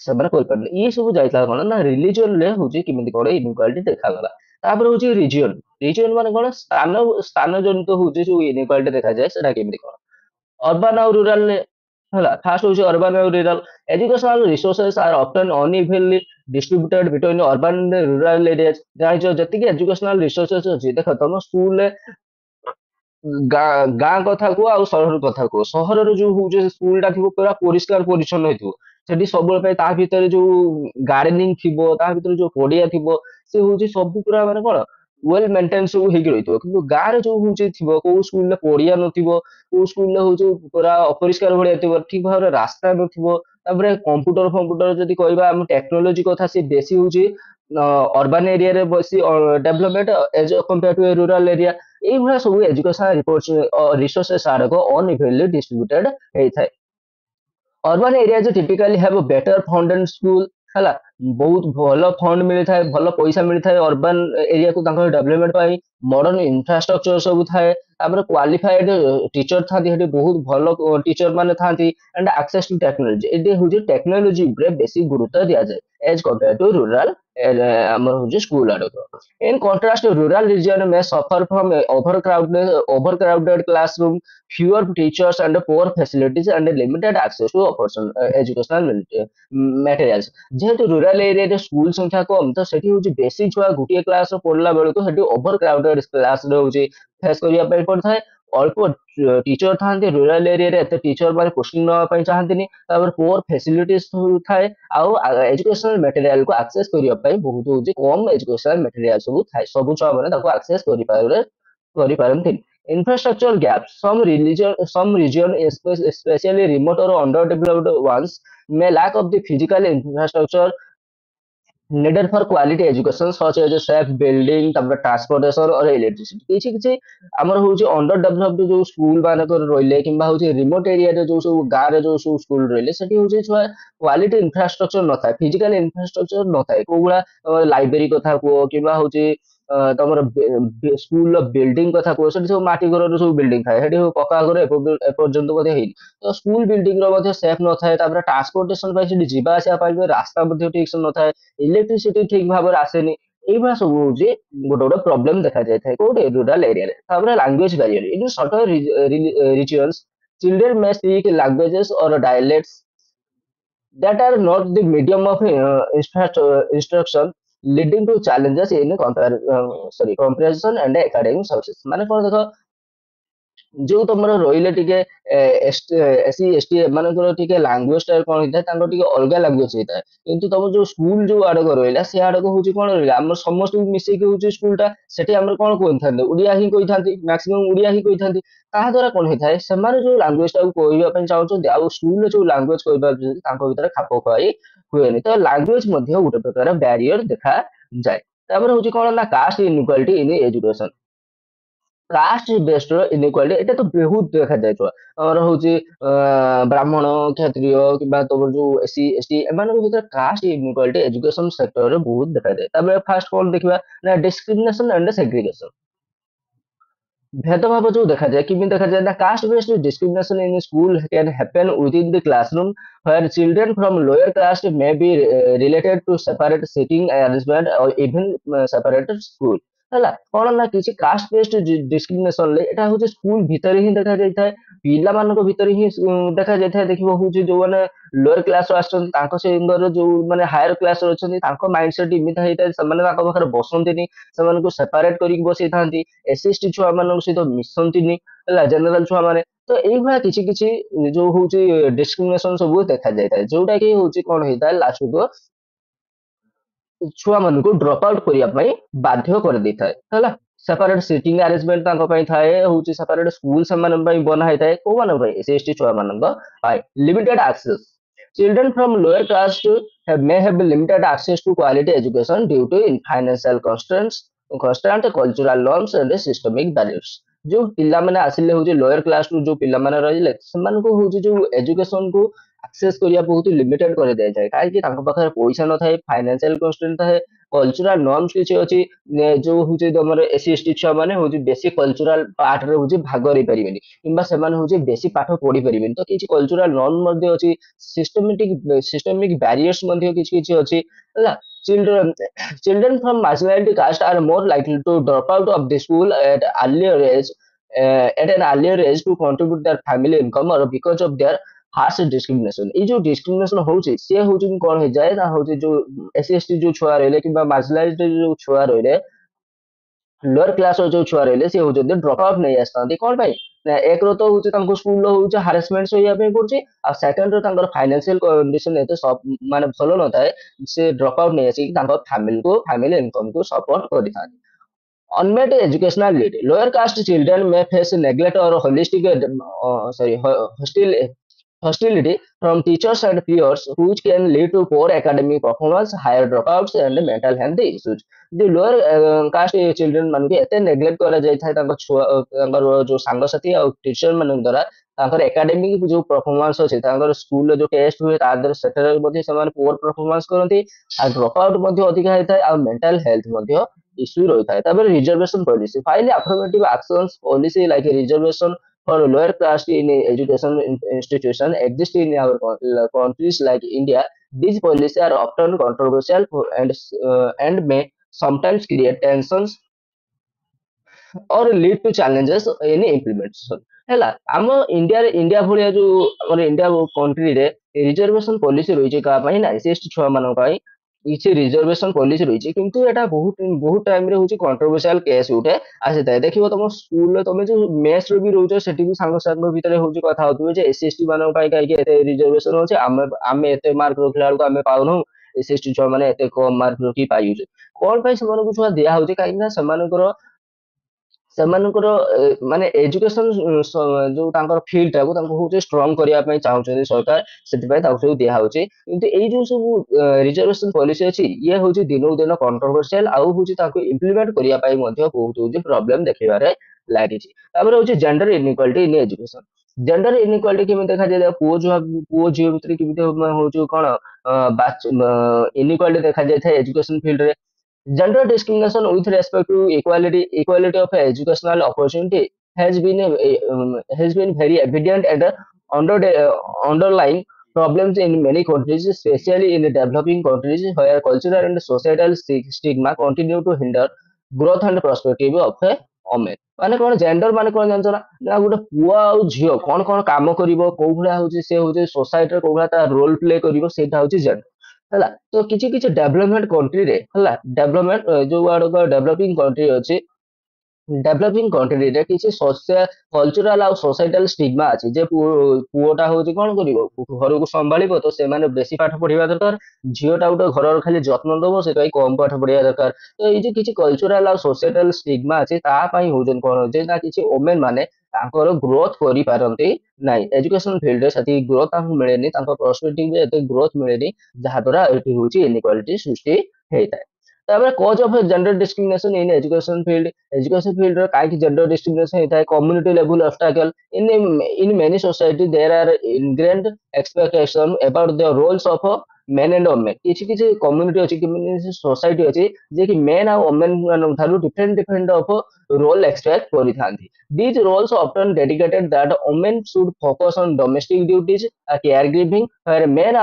ସେମାନେ କରିପାରିଲେ ଇଏ ସବୁ ଯାଇଥିଲା କଣ ନା ରିଲିଜିଅନ ରେ ହଉଛି କେମିତି କଣ ଇନଇକ୍ୱାଲିଟି ଦେଖାଗଲା ତାପରେ ହଉଛି ରିଜିଅନ ରିଜିଅନ ମାନେ କଣ ସ୍ଥାନ ସ୍ଥାନ ଜନିତ ହଉଛି ଯୋଉ ଇନଇକ୍ୱାଲିଟି ଦେଖାଯାଏ ସେଟା କେମିତି କଣ ଅର୍ବାନ ଆଉ ରୁରାଲ ହେଲା ଫାଷ୍ଟ ହଉଛି ଅର୍ବାନ ଆଉ rural educational resources are often unevenly distributed between urban and rural areas ଜାଣିଛ ଯେତିକି ଏଜୁକେସନାଲ ରିସୋର୍ସେସ୍ ଅଛି ଦେଖ ତମ ସ୍କୁଲରେ ଗାଁ କଥା କୁହ ଆଉ ସହର କଥା କୁହ ସହରରେ ଯୋଉ ହଉଛି ସ୍କୁଲ ଟା ଥିବ ପୁରା ପରିଷ୍କାର ପରିଚ୍ଛନ୍ନ ହେଇଥିବ ସେଠି ସବୁବେଳେ ପାଇଁ ତା ଭିତରେ ଯୋଉ ଗାର୍ଡେନିଂ ଥିବ ତା ଭିତରେ ଯୋଉ ପଡିଆ ଥିବ ସେ ହଉଛି ସବୁ ପୁରା ମାନେ କଣ ୱେଲ ମେଣ୍ଟେନ ସବୁ ହେଇକି ରହିଥିବ କିନ୍ତୁ ଗାଁରେ ଯୋଉ ହଉଛି ଥିବ କୋଉ ସ୍କୁଲରେ ପଡିଆ ନଥିବ କୋଉ ସ୍କୁଲରେ ହଉଛି ପୁରା ଅପରିଷ୍କାର ଭଳିଆ ଥିବ ଠିକ ଭାବରେ ରାସ୍ତା ନଥିବ ତାପରେ କମ୍ପ୍ୟୁଟର ଫମ୍ପୁଟର ଯଦି କହିବା ଆମ ଟେକ୍ନୋଲୋଜି କଥା ସେ ବେଶୀ ହଉଛି ଅର୍ବାନ ଏରିଆରେ ବେଶୀ development as compare to rural area এইଭଳିଆ ସବୁ ଏଜୁକେସନ ରିସୋର୍ସେସ୍ ଆଡକ ଅନଇଭେନଲି ଡିଷ୍ଟ୍ରିବ୍ୟୁଟେଡ ହେଇଥାଏ urban areas typically have better fund and school ହେଲା ବହୁତ ଭଲ ଫଣ୍ଡ ମିଳିଥାଏ ଭଲ ପଇସା ମିଳିଥାଏ ଅର୍ବାନ ଏରିଆକୁ ତାଙ୍କର ଡେଭଲପମେଣ୍ଟ ପାଇଁ ମଡର୍ନ ଇନଫ୍ରାଷ୍ଟ୍ରକ୍ଚର ସବୁ ଥାଏ ତାପରେ କ୍ୱାଲିଫାଏଡ ଟିଚର ଥାନ୍ତି ସେଠି ବହୁତ ଭଲ ଟିଚର ମାନେ ଥାନ୍ତି ଆଣ୍ଡ ଆକ୍ସେସ ଟୁ ଟେକ୍ନୋଲୋଜି ଏଠି ହଉଛି ଟେକ୍ନୋଲୋଜି ଉପରେ ବେଶୀ ଗୁରୁତ୍ୱ ଦିଆଯାଏ ଏଜ କମ୍ପେୟାର ଟୁ ରୁରାଲ ଆମର ହଉଛି ସ୍କୁଲ ଆଡକୁ In contrast, rural region may suffer from overcrowded classroom, fewer teachers, and poor facilities and limited access to educational materials. ଯେହେତୁ ରୁରାଲ ଏରିଆରେ ସ୍କୁଲ ସଂଖ୍ୟା କମ ତ ସେଠି ହଉଛି ବେଶୀ ଛୁଆ ଗୋଟିଏ କ୍ଲାସ ପଢିଲା ବେଳକୁ ସେଠି ଓଭର କ୍ରାଉଡେଡ କ୍ଲାସ ରହୁଛି ଫେସ୍ କରିବା ପାଇଁ ପଡିଥାଏ ଅଳ୍ପ ଟିଚର ଥାନ୍ତି ରୁରାଲ ଏରିଆରେ ଏତେ ଟିଚର ମାନେ କୋଚିଂ ନେବା ପାଇଁ ଚାହାନ୍ତିନି ତାପରେ ପୁଅର ଫେସିଲିଟିସ୍ ଥାଏ ଆଉ ଏଜୁକେସନାଲ ମେଟେରିଆଲକୁ ଆକ୍ସେସ କରିବା ପାଇଁ ବହୁତ ହଉଛି କମ ଏଜୁକେସନାଲ ମେଟେରିଆଲ ସବୁ ଥାଏ ସବୁ ଛୁଆ ମାନେ ତାକୁ access କରିପାରନ୍ତିନି infrastructure gaps some region especially remote or underdeveloped ones may lack of the physical infrastructure needed for quality education such as a safe building ତାପରେ transportation or electricity କିଛି କିଛି ଆମର ହଉଛି ଅଣ୍ଡର ଡେଭଲପଡ ଯୋଉ ସ୍କୁଲ ମାନଙ୍କର ରହିଲେ କିମ୍ବା ହଉଛି ରିମୋଟ ଏରିଆରେ ଯୋଉ ସବୁ ଗାଁରେ ଯୋଉ ସବୁ ସ୍କୁଲ ରହିଲେ ସେଠି ହଉଛି ଛୁଆ କ୍ୱାଲିଟି ଇନଫ୍ରାଷ୍ଟ୍ରକ୍ଚର ନଥାଏ ଫିଜିକାଲ ଇନଫ୍ରାଷ୍ଟ୍ରକ୍ଚର ନଥାଏ କୋଉଗୁଳା ଲାଇବ୍ରେରୀ କଥା କୁହ କିମ୍ବା ହଉଛି ତମର ସ୍କୁଲର ବିଲ୍ଡିଂ କଥା କୁହ ସେଠି ସବୁ ମାଟି ଘରର ସବୁ ବିଲ୍ଡିଂ ଥାଏ ସେଠି ପକ୍କା ଘର ଏପର୍ଯ୍ୟନ୍ତ ମଧ୍ୟ ହେଇନି ତ ସ୍କୁଲ ବିଲ୍ଡିଂ ର ମଧ୍ୟ ସେଫ୍ ନଥାଏ ତାପରେ ଟ୍ରାନ୍ସପୋର୍ଟେସନ ପାଇଁ ସେଠି ଯିବା ଆସିବା ପାଇଁ ବି ରାସ୍ତା ମଧ୍ୟ ଠିକ ସେ ନଥାଏ ଇଲେକ୍ଟ୍ରିସିଟି ଠିକ ଭାବରେ ଆସେନି এইভଳିଆ ସବୁ ହଉଛି ଗୋଟେ ଗୋଟେ ପ୍ରୋବ୍ଲେମ ଦେଖାଯାଇଥାଏ କୋଉଠି ରୁରାଲ ଏରିଆରେ ତାପରେ language barrier in short regions children may speak languages or dialects that are not the medium of instruction leading to challenges in comprehension and academic success ମାନେ କଣ ଦେଖ ଯୋଉ ତମର ରହିଲେ ଟିକେ ଏସି ଏସଟି ଏମାନଙ୍କର ଟିକେ ଲାଙ୍ଗୁଏଜ ଟା କଣ ହେଇଥାଏ ତାଙ୍କର ଟିକେ ଅଲଗା ଲାଙ୍ଗୁଏଜ ହେଇଥାଏ କିନ୍ତୁ ତମ ଯୋଉ ସ୍କୁଲ ଯୋଉ ଆଡକ ରହିଲା ସେ ଆଡକ ହଉଛି କଣ ରହିଲା ଆମର ସମସ୍ତଙ୍କୁ ମିଶେଇକି ହଉଛି ସ୍କୁଲ ଟା ସେଠି ଆମର କଣ କହିଥାନ୍ତି ଓଡିଆ ହିଁ କହିଥାନ୍ତି ମାକ୍ସିମମ୍ ଓଡିଆ ହିଁ କହିଥାନ୍ତି ତାହା ଦ୍ଵାରା କଣ ହେଇଥାଏ ସେମାନେ ଯୋଉ ଲାଙ୍ଗୁଏଜ ଟାକୁ କହିବା ପାଇଁ ଚାହୁଁଛନ୍ତି ଆଉ ସ୍କୁଲରେ ଯୋଉ ଲାଙ୍ଗୁଏଜ କହିପାରୁଛନ୍ତି ତାଙ୍କ ଭିତରେ ଖାପ ଖୁଆଇ ହୁଏନି ତ ଲାଙ୍ଗୁଏଜ ମଧ୍ୟ ଗୋଟେ ପ୍ରକାର ବ୍ୟାରିୟର ଦେଖାଯାଏ ତାପରେ ହଉଛି କଣ ନା କାଷ୍ଟ ଇନଇକ୍ୱାଲିଟି ଇନ ଏଜୁକେସନ କାଷ୍ଟ ବେସ୍ଡ ଇନଇକ୍ୱାଲିଟି ଏଟା ତ ବହୁତ ଦେଖାଯାଇଥିବ ଆମର ହଉଛି ବ୍ରାହ୍ମଣ କ୍ଷତ୍ରିୟ କିମ୍ବା ତମର ଯୋଉ ଏସି ଏସଟି ଏମାନଙ୍କ ଭିତରେ କାଷ୍ଟ ଇନଇକ୍ୱାଲିଟି ଏଜୁକେସନ ସେକ୍ଟରରେ ବହୁତ ଦେଖାଯାଏ ତାପରେ ଫାର୍ଷ୍ଟ କଣ ଦେଖିବା ନା ଡିସ୍କ୍ରିମିନେସନ ଆଣ୍ଡ ସେଗ୍ରିଗେସନ भेदभाव जो देखा जाए किमी देखा जाए caste based discrimination in school can happen within the classroom where children from lower caste may be related to separate seating arrangement or even separated school ହେଲା କଣ ନା କିଛି କାଷ୍ଟ ବେସ୍ଡ ଡିସ୍କ୍ରିମିନେସନ ରେ ଏଟା ହଉଛି ସ୍କୁଲ ଭିତରେ ହିଁ ଦେଖା ଯାଇଥାଏ ପିଲାମାନଙ୍କ ଭିତରେ ହିଁ ଦେଖା ଯାଇଥାଏ ଦେଖିବ ହଉଛି ଯୋଉମାନେ ଲୋୟର କ୍ଲାସ ରୁ ଆସୁଛନ୍ତି ତାଙ୍କ ସାଙ୍ଗରେ ଯୋଉ ମାନେ ହାୟର କ୍ଲାସ ରେ ଅଛନ୍ତି ତାଙ୍କ ମାଇଣ୍ଡ ସେଟ ଏମିତି ହେଇଥାଏ ସେମାନେ ତାଙ୍କ ପାଖରେ ବସନ୍ତିନି ସେମାନଙ୍କୁ ସେପାରେଟ କରିକି ବସେଇଥାନ୍ତି ଏସସି ଏସଟି ଛୁଆ ମାନଙ୍କ ସହିତ ମିଶନ୍ତିନି ହେଲା ଜେନେରାଲ ଛୁଆ ମାନେ ତ ଏଇଭଳିଆ କିଛି କିଛି ଯୋଉ ହଉଛି ଡିସ୍କ୍ରିମିନେସନ ସବୁ ଦେଖାଯାଇଥାଏ ଯୋଉଟା କି ହଉଛି କଣ ହେଇଥାଏ ଲାଷ୍ଟକୁ ଛୁଆ ମାନଙ୍କୁ ଡ୍ରପ୍ ଆଉଟ୍ କରିବା ପାଇଁ ବାଧ୍ୟ କରିଦେଇଥାଏ ହେଲା ସେପାରେଟ ସିଟିଂ ଆରେଞ୍ଜମେଣ୍ଟ ତାଙ୍କ ପାଇଁ ଥାଏ ହଉଛି ସେପାରେଟ ସ୍କୁଲ ସେମାନଙ୍କ ପାଇଁ ବନା ହେଇଥାଏ କୋଉମାନଙ୍କ ପାଇଁ ଏସସି ଏସଟି ଛୁଆ ମାନଙ୍କ ପାଇଁ limited access children from lower caste may have limited access to quality education due to financial constraints constant cultural norms and systemic barriers ଯୋଉ ପିଲାମାନେ ଆସିଲେ ହଉଛି ଲୋୟର କ୍ଲାସ ରୁ ଯୋଉ ପିଲାମାନେ ରହିଲେ ସେମାନଙ୍କୁ ହଉଛି ଯୋଉ ଏଜୁକେସନ କୁ ଆକ୍ସେସ କରିବା ବହୁତ ଲିମିଟେଡ କରିଦିଆଯାଇଥାଏ କାହିଁକି ତାଙ୍କ ପାଖରେ ପଇସା ନଥାଏ ଫାଇନାନ୍ସିଆଲ କନଷ୍ଟ୍ରେଣ୍ଟ ଥାଏ କଲଚରାଲ ନର୍ମସ କିଛି ଅଛି ଯୋଉ ହଉଛି ତମର ଏସସି ଏସଟି ଛୁଆ ମାନେ ହଉଛି ବେଶୀ କଲଚରାଲ ପାର୍ଟ ରେ ହଉଛି ଭାଗ ନେଇପାରିବେନି କିମ୍ବା ସେମାନେ ହଉଛି ବେଶୀ ପାଠ ପଢି ପାରିବେନି ତ କିଛି କଲଚରାଲ ନର୍ମ ମଧ୍ୟ ଅଛି ସିଷ୍ଟମିକ ବ୍ୟାରିୟର୍ସ ମଧ୍ୟ କିଛି କିଛି ଅଛି ହେଲା children children from marginality caste are more likely to drop out of the school at an earlier age to contribute their family income or because of their harsh discrimination ये जो discrimination होची से होची कौन हो जाए ना होची जो एससी एसटी जो छुआ रहिले किंबा मार्जिनलाइज्ड जो छुआ रहिले लोअर क्लास ର ଯୋଉ ଛୁଆ ରହିଲେ ସେ ହଉଛନ୍ତି ଡ୍ରପ ଆଉଟ୍ ନେଇ ଆସିଥାନ୍ତି କଣ ପାଇଁ ନା ଏକ ର ତ ହଉଛି ତାଙ୍କୁ ସ୍କୁଲର ହଉଛି ହାରାସମେଣ୍ଟ ସହିବା ପାଇଁ ପଡୁଛି ଆଉ ସେକେଣ୍ଡ ର ତାଙ୍କର ଫାଇନାନ୍ସିଆଲ କଣ୍ଡିସନ ଏତେ ମାନେ ଭଲ ନଥାଏ ସେ ଡ୍ରପ ଆଉଟ୍ ନେଇ ଆସିକି ତାଙ୍କ ଫ୍ୟାମିଲି ଇନକମ କୁ ସପୋର୍ଟ କରିଥାନ୍ତି unmet educational need lower caste children may face neglect or hostility from teachers and peers, which can lead to poor academic performance, higher dropouts, and mental health issues. The lower caste children ମାନଙ୍କୁ ଏତେ neglect କରାଯାଇଥାଏ ତାଙ୍କ ଛୁଆ ତାଙ୍କର ଯୋଉ ସାଙ୍ଗସାଥି ଆଉ teacher ମାନଙ୍କ ଦ୍ୱାରା ତାଙ୍କର ଏକାଡେମିକ ଯୋଉ ପରଫର୍ମାନ୍ସ ଅଛି ତାଙ୍କର ସ୍କୁଲରେ ଯୋଉ ଟେଷ୍ଟ ହୁଏ ତା ଦେହରେ ସେଠାରେ ମଧ୍ୟ ସେମାନେ ପୁଅର ପରଫର୍ମାନ୍ସ କରନ୍ତି ଆଉ ଡ୍ରପ ଆଉଟ୍ ମଧ୍ୟ ଅଧିକା ହେଇଥାଏ ଆଉ ମେଣ୍ଟାଲ ହେଲ୍ଥ ମଧ୍ୟ ଇସ୍ୟୁ ରହିଥାଏ ତାପରେ ରିଜର୍ଭେସନ ପଲିସି ଫାଇଲି affirmative actions policy like reservation for lower caste in education institution exist in our countries like India. These policies are often controversial and may sometimes create tensions or lead to challenges in implementation. ହେଲା ଆମ India ଭଳିଆ ଯୋଉ ଆମର India କଣ୍ଟ୍ରିରେ reservation policy ରହିଛି କାହା ପାଇଁ ନା SC ST ଛୁଆ ମାନଙ୍କ ପାଇଁ କିଛି ରିଜର୍ଭେସନ ପଲିସି ରହିଛି କିନ୍ତୁ ଏଟା ବହୁତ ଟାଇମରେ ହଉଛି କଣ୍ଟ୍ରୋଭର୍ସିଆଲ କେସ୍ ଗୋଟେ ଆସିଥାଏ ଦେଖିବ ତମ ସ୍କୁଲରେ ତମେ ଯୋଉ ମେସ୍ ରେ ବି ରହୁଛ ସେଠି ବି ସାଙ୍ଗସାଥିଙ୍କ ଭିତରେ ହଉଛି କଥା ହଉଥିବେ ଯେ ଏସସି ଏସଟି ମାନଙ୍କ ପାଇଁ କାହିଁକି ଏତେ ରିଜର୍ଭେସନ ଅଛି ଆମେ ଏତେ ମାର୍କ ରଖିଲା ବେଳକୁ ଆମେ ପାଉନୁ ଏସସି ଏସଟି ଛୁଆ ମାନେ ଏତେ କମ ମାର୍କ ରଖି ପାଇଯାଉଛୁ କଣ ପାଇଁ ସେମାନଙ୍କୁ ଛୁଆ ଦିଆ ହଉଛି କାହିଁକି ନା ସେମାନଙ୍କର ମାନେ ଏଜୁକେସନ ଯୋଉ ତାଙ୍କର ଫିଲ୍ଡ ଟାକୁ ତାଙ୍କୁ ହଉଛି ଷ୍ଟ୍ରଙ୍ଗ କରିବା ପାଇଁ ଚାହୁଁଛନ୍ତି ସରକାର ସେଥିପାଇଁ ତାଙ୍କୁ ସବୁ ଦିଆହଉଛି କିନ୍ତୁ ଏଇ ଯୋଉ ସବୁ ରିଜର୍ଭେସନ ପଲିସି ଅଛି ଇଏ ହଉଛି ଦିନକୁ ଦିନ କଣ୍ଟ୍ରୋଭର୍ସିଆଲ ଆଉ ହଉଛି ତାକୁ ଇମ୍ପ୍ଲିମେଣ୍ଟ କରିବା ପାଇଁ ମଧ୍ୟ ବହୁତ ହଉଛି ପ୍ରୋବ୍ଲେମ ଦେଖିବାରେ ଲାଗିଛି ତାପରେ ହଉଛି gender inequality in education gender inequality କେମିତି ଦେଖାଯାଏ ପୁଅ ଝିଅ ଭିତରେ କେମିତି ହଉଛି କଣ ଇନଇକ୍ୱାଲିଟି ଦେଖାଯାଇଥାଏ ଏଜୁକେସନ ଫିଲ୍ଡରେ Gender discrimination with respect to equality of educational opportunity has been very evident and underlying problems in many countries, especially in the developing countries where cultural and societal stigma continue to hinder growth and perspective of a woman. ମାନେ କଣ gender ମାନେ କଣ ଜାଣିଛ ନା ଗୋଟେ ପୁଅ ଆଉ ଝିଅ କଣ କଣ କାମ କରିବ କୋଉ ଭଳିଆ ହଉଛି ସେ ହଉଛି ସୋସାଇଟିରେ କୋଉ ଭଳିଆ ତା ରୋଲ ପ୍ଲେ କରିବ ସେଇଟା ହଉଛି ଜେଣ୍ଡର ହେଲା ତ କିଛି କିଛି ଡେଭଲପମେଣ୍ଟ କଣ୍ଟ୍ରିରେ ହେଲା ଡେଭଲପମେଣ୍ଟ ଯୋଉ ଆଡକୁ ଡେଭଲପିଂ କଣ୍ଟ୍ରି ଅଛି ଡେଭଲପିଂ କଣ୍ଟ୍ରିରେ କିଛି କଲଚରାଲ ଆଉ ସୋସାଇଟାଲ ଷ୍ଟିଗମା ଅଛି ଯେ ପୁଅଟା ହଉଛି କଣ କରିବ ଘରକୁ ସମ୍ଭାଳିବ ତ ସେମାନେ ବେଶୀ ପାଠ ପଢିବା ଦରକାର ଝିଅଟା ଗୋଟେ ଘରର ଖାଲି ଯତ୍ନ ଦବ ସେଥିପାଇଁ କମ ପାଠ ପଢିବା ଦରକାର ତ ଏଇ ଯେ କିଛି କଲଚରାଲ ଆଉ ସୋସାଇଟାଲ ଷ୍ଟିଗମା ଅଛି ତା ପାଇଁ ହଉଛନ୍ତି କଣ ଯେ ନା କିଛି ଓମେନ ମାନେ ତାଙ୍କର ଗ୍ରୋଥ କରିପାରନ୍ତି ନାହିଁ ଏଜୁକେସନ ଫିଲ୍ଡରେ ସେତିକି ଗ୍ରୋଥ ତାଙ୍କୁ ମିଳେନି ତାଙ୍କ ପରସ୍ପେକ୍ଟିଭରେ ଏତେ ଗ୍ରୋଥ ମିଳେନି ଯାହାଦ୍ୱାରା ଏଠି ହଉଛି ଇନଇକ୍ୱାଲିଟି ସୃଷ୍ଟି ହେଇଥାଏ ତାପରେ cause of gender discrimination in education ଫିଲ୍ଡରେ କାହିଁକି ଜେଣ୍ଡର ଡିସ୍କ୍ରିମିନେସନ ହେଇଥାଏ community level obstacle in many society there are ingrained expectation about the roles of men and women କିଛି କିଛି କମ୍ୟୁନିଟି ଅଛି କିଛି ସୋସାଇଟି ଅଛି ଯେ କି ମେନ୍ ଆଉ ଓମେନ ମାନଙ୍କ ଠାରୁ ଡିଫରେଣ୍ଟ ଅଫ ରୋଲ ଏକ୍ସପେକ୍ଟ କରିଥାନ୍ତି these roles often dedicated that women should focus on domestic duties caregiving where men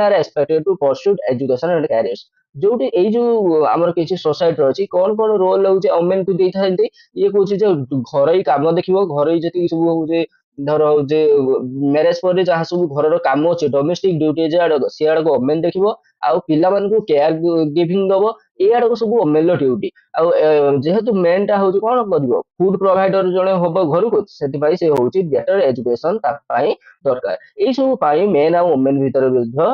are expected to pursue education and careers ଯୋଉଠି ଏଇ ଯୋଉ ଆମର କିଛି ସୋସାଇଟି ଅଛି କଣ ରୋଲ ହଉଛି ଓମେନ କୁ ଦେଇଥାନ୍ତି ଇଏ କହୁଛି ଯେ ଘରୋଇ କାମ ଦେଖିବ ଘରୋଇ ଯେତିକି ସବୁ ହଉଛି ଧର ହଉଛି ମ୍ୟାରେଜ ପରେ ଯାହା ସବୁ ଘରର କାମ ଅଛି ଡୋମେଷ୍ଟିକ ଡ୍ୟୁଟି ସିଆଡକୁ ଓମେନ ଦେଖିବ ଆଉ ପିଲାମାନଙ୍କୁ କେୟାର ଗିଭିଂ ଦବ ଏଇ ଆଡକୁ ସବୁ ଓମେନ ର ଡ୍ୟୁଟି ଆଉ ଯେହେତୁ ମେନ୍ ଟା ହଉଛି କଣ କରିବ ଫୁଡ ପ୍ରୋଭାଇଡର ଜଣେ ହବ ଘରକୁ ସେଥିପାଇଁ ସେ ହଉଛି ବେଟର ଏଜୁକେସନ ତା ପାଇଁ ଦରକାର ଏଇ ସବୁ ପାଇଁ ମେନ୍ ଆଉ ଓମେନ ଭିତରେ ମଧ୍ୟ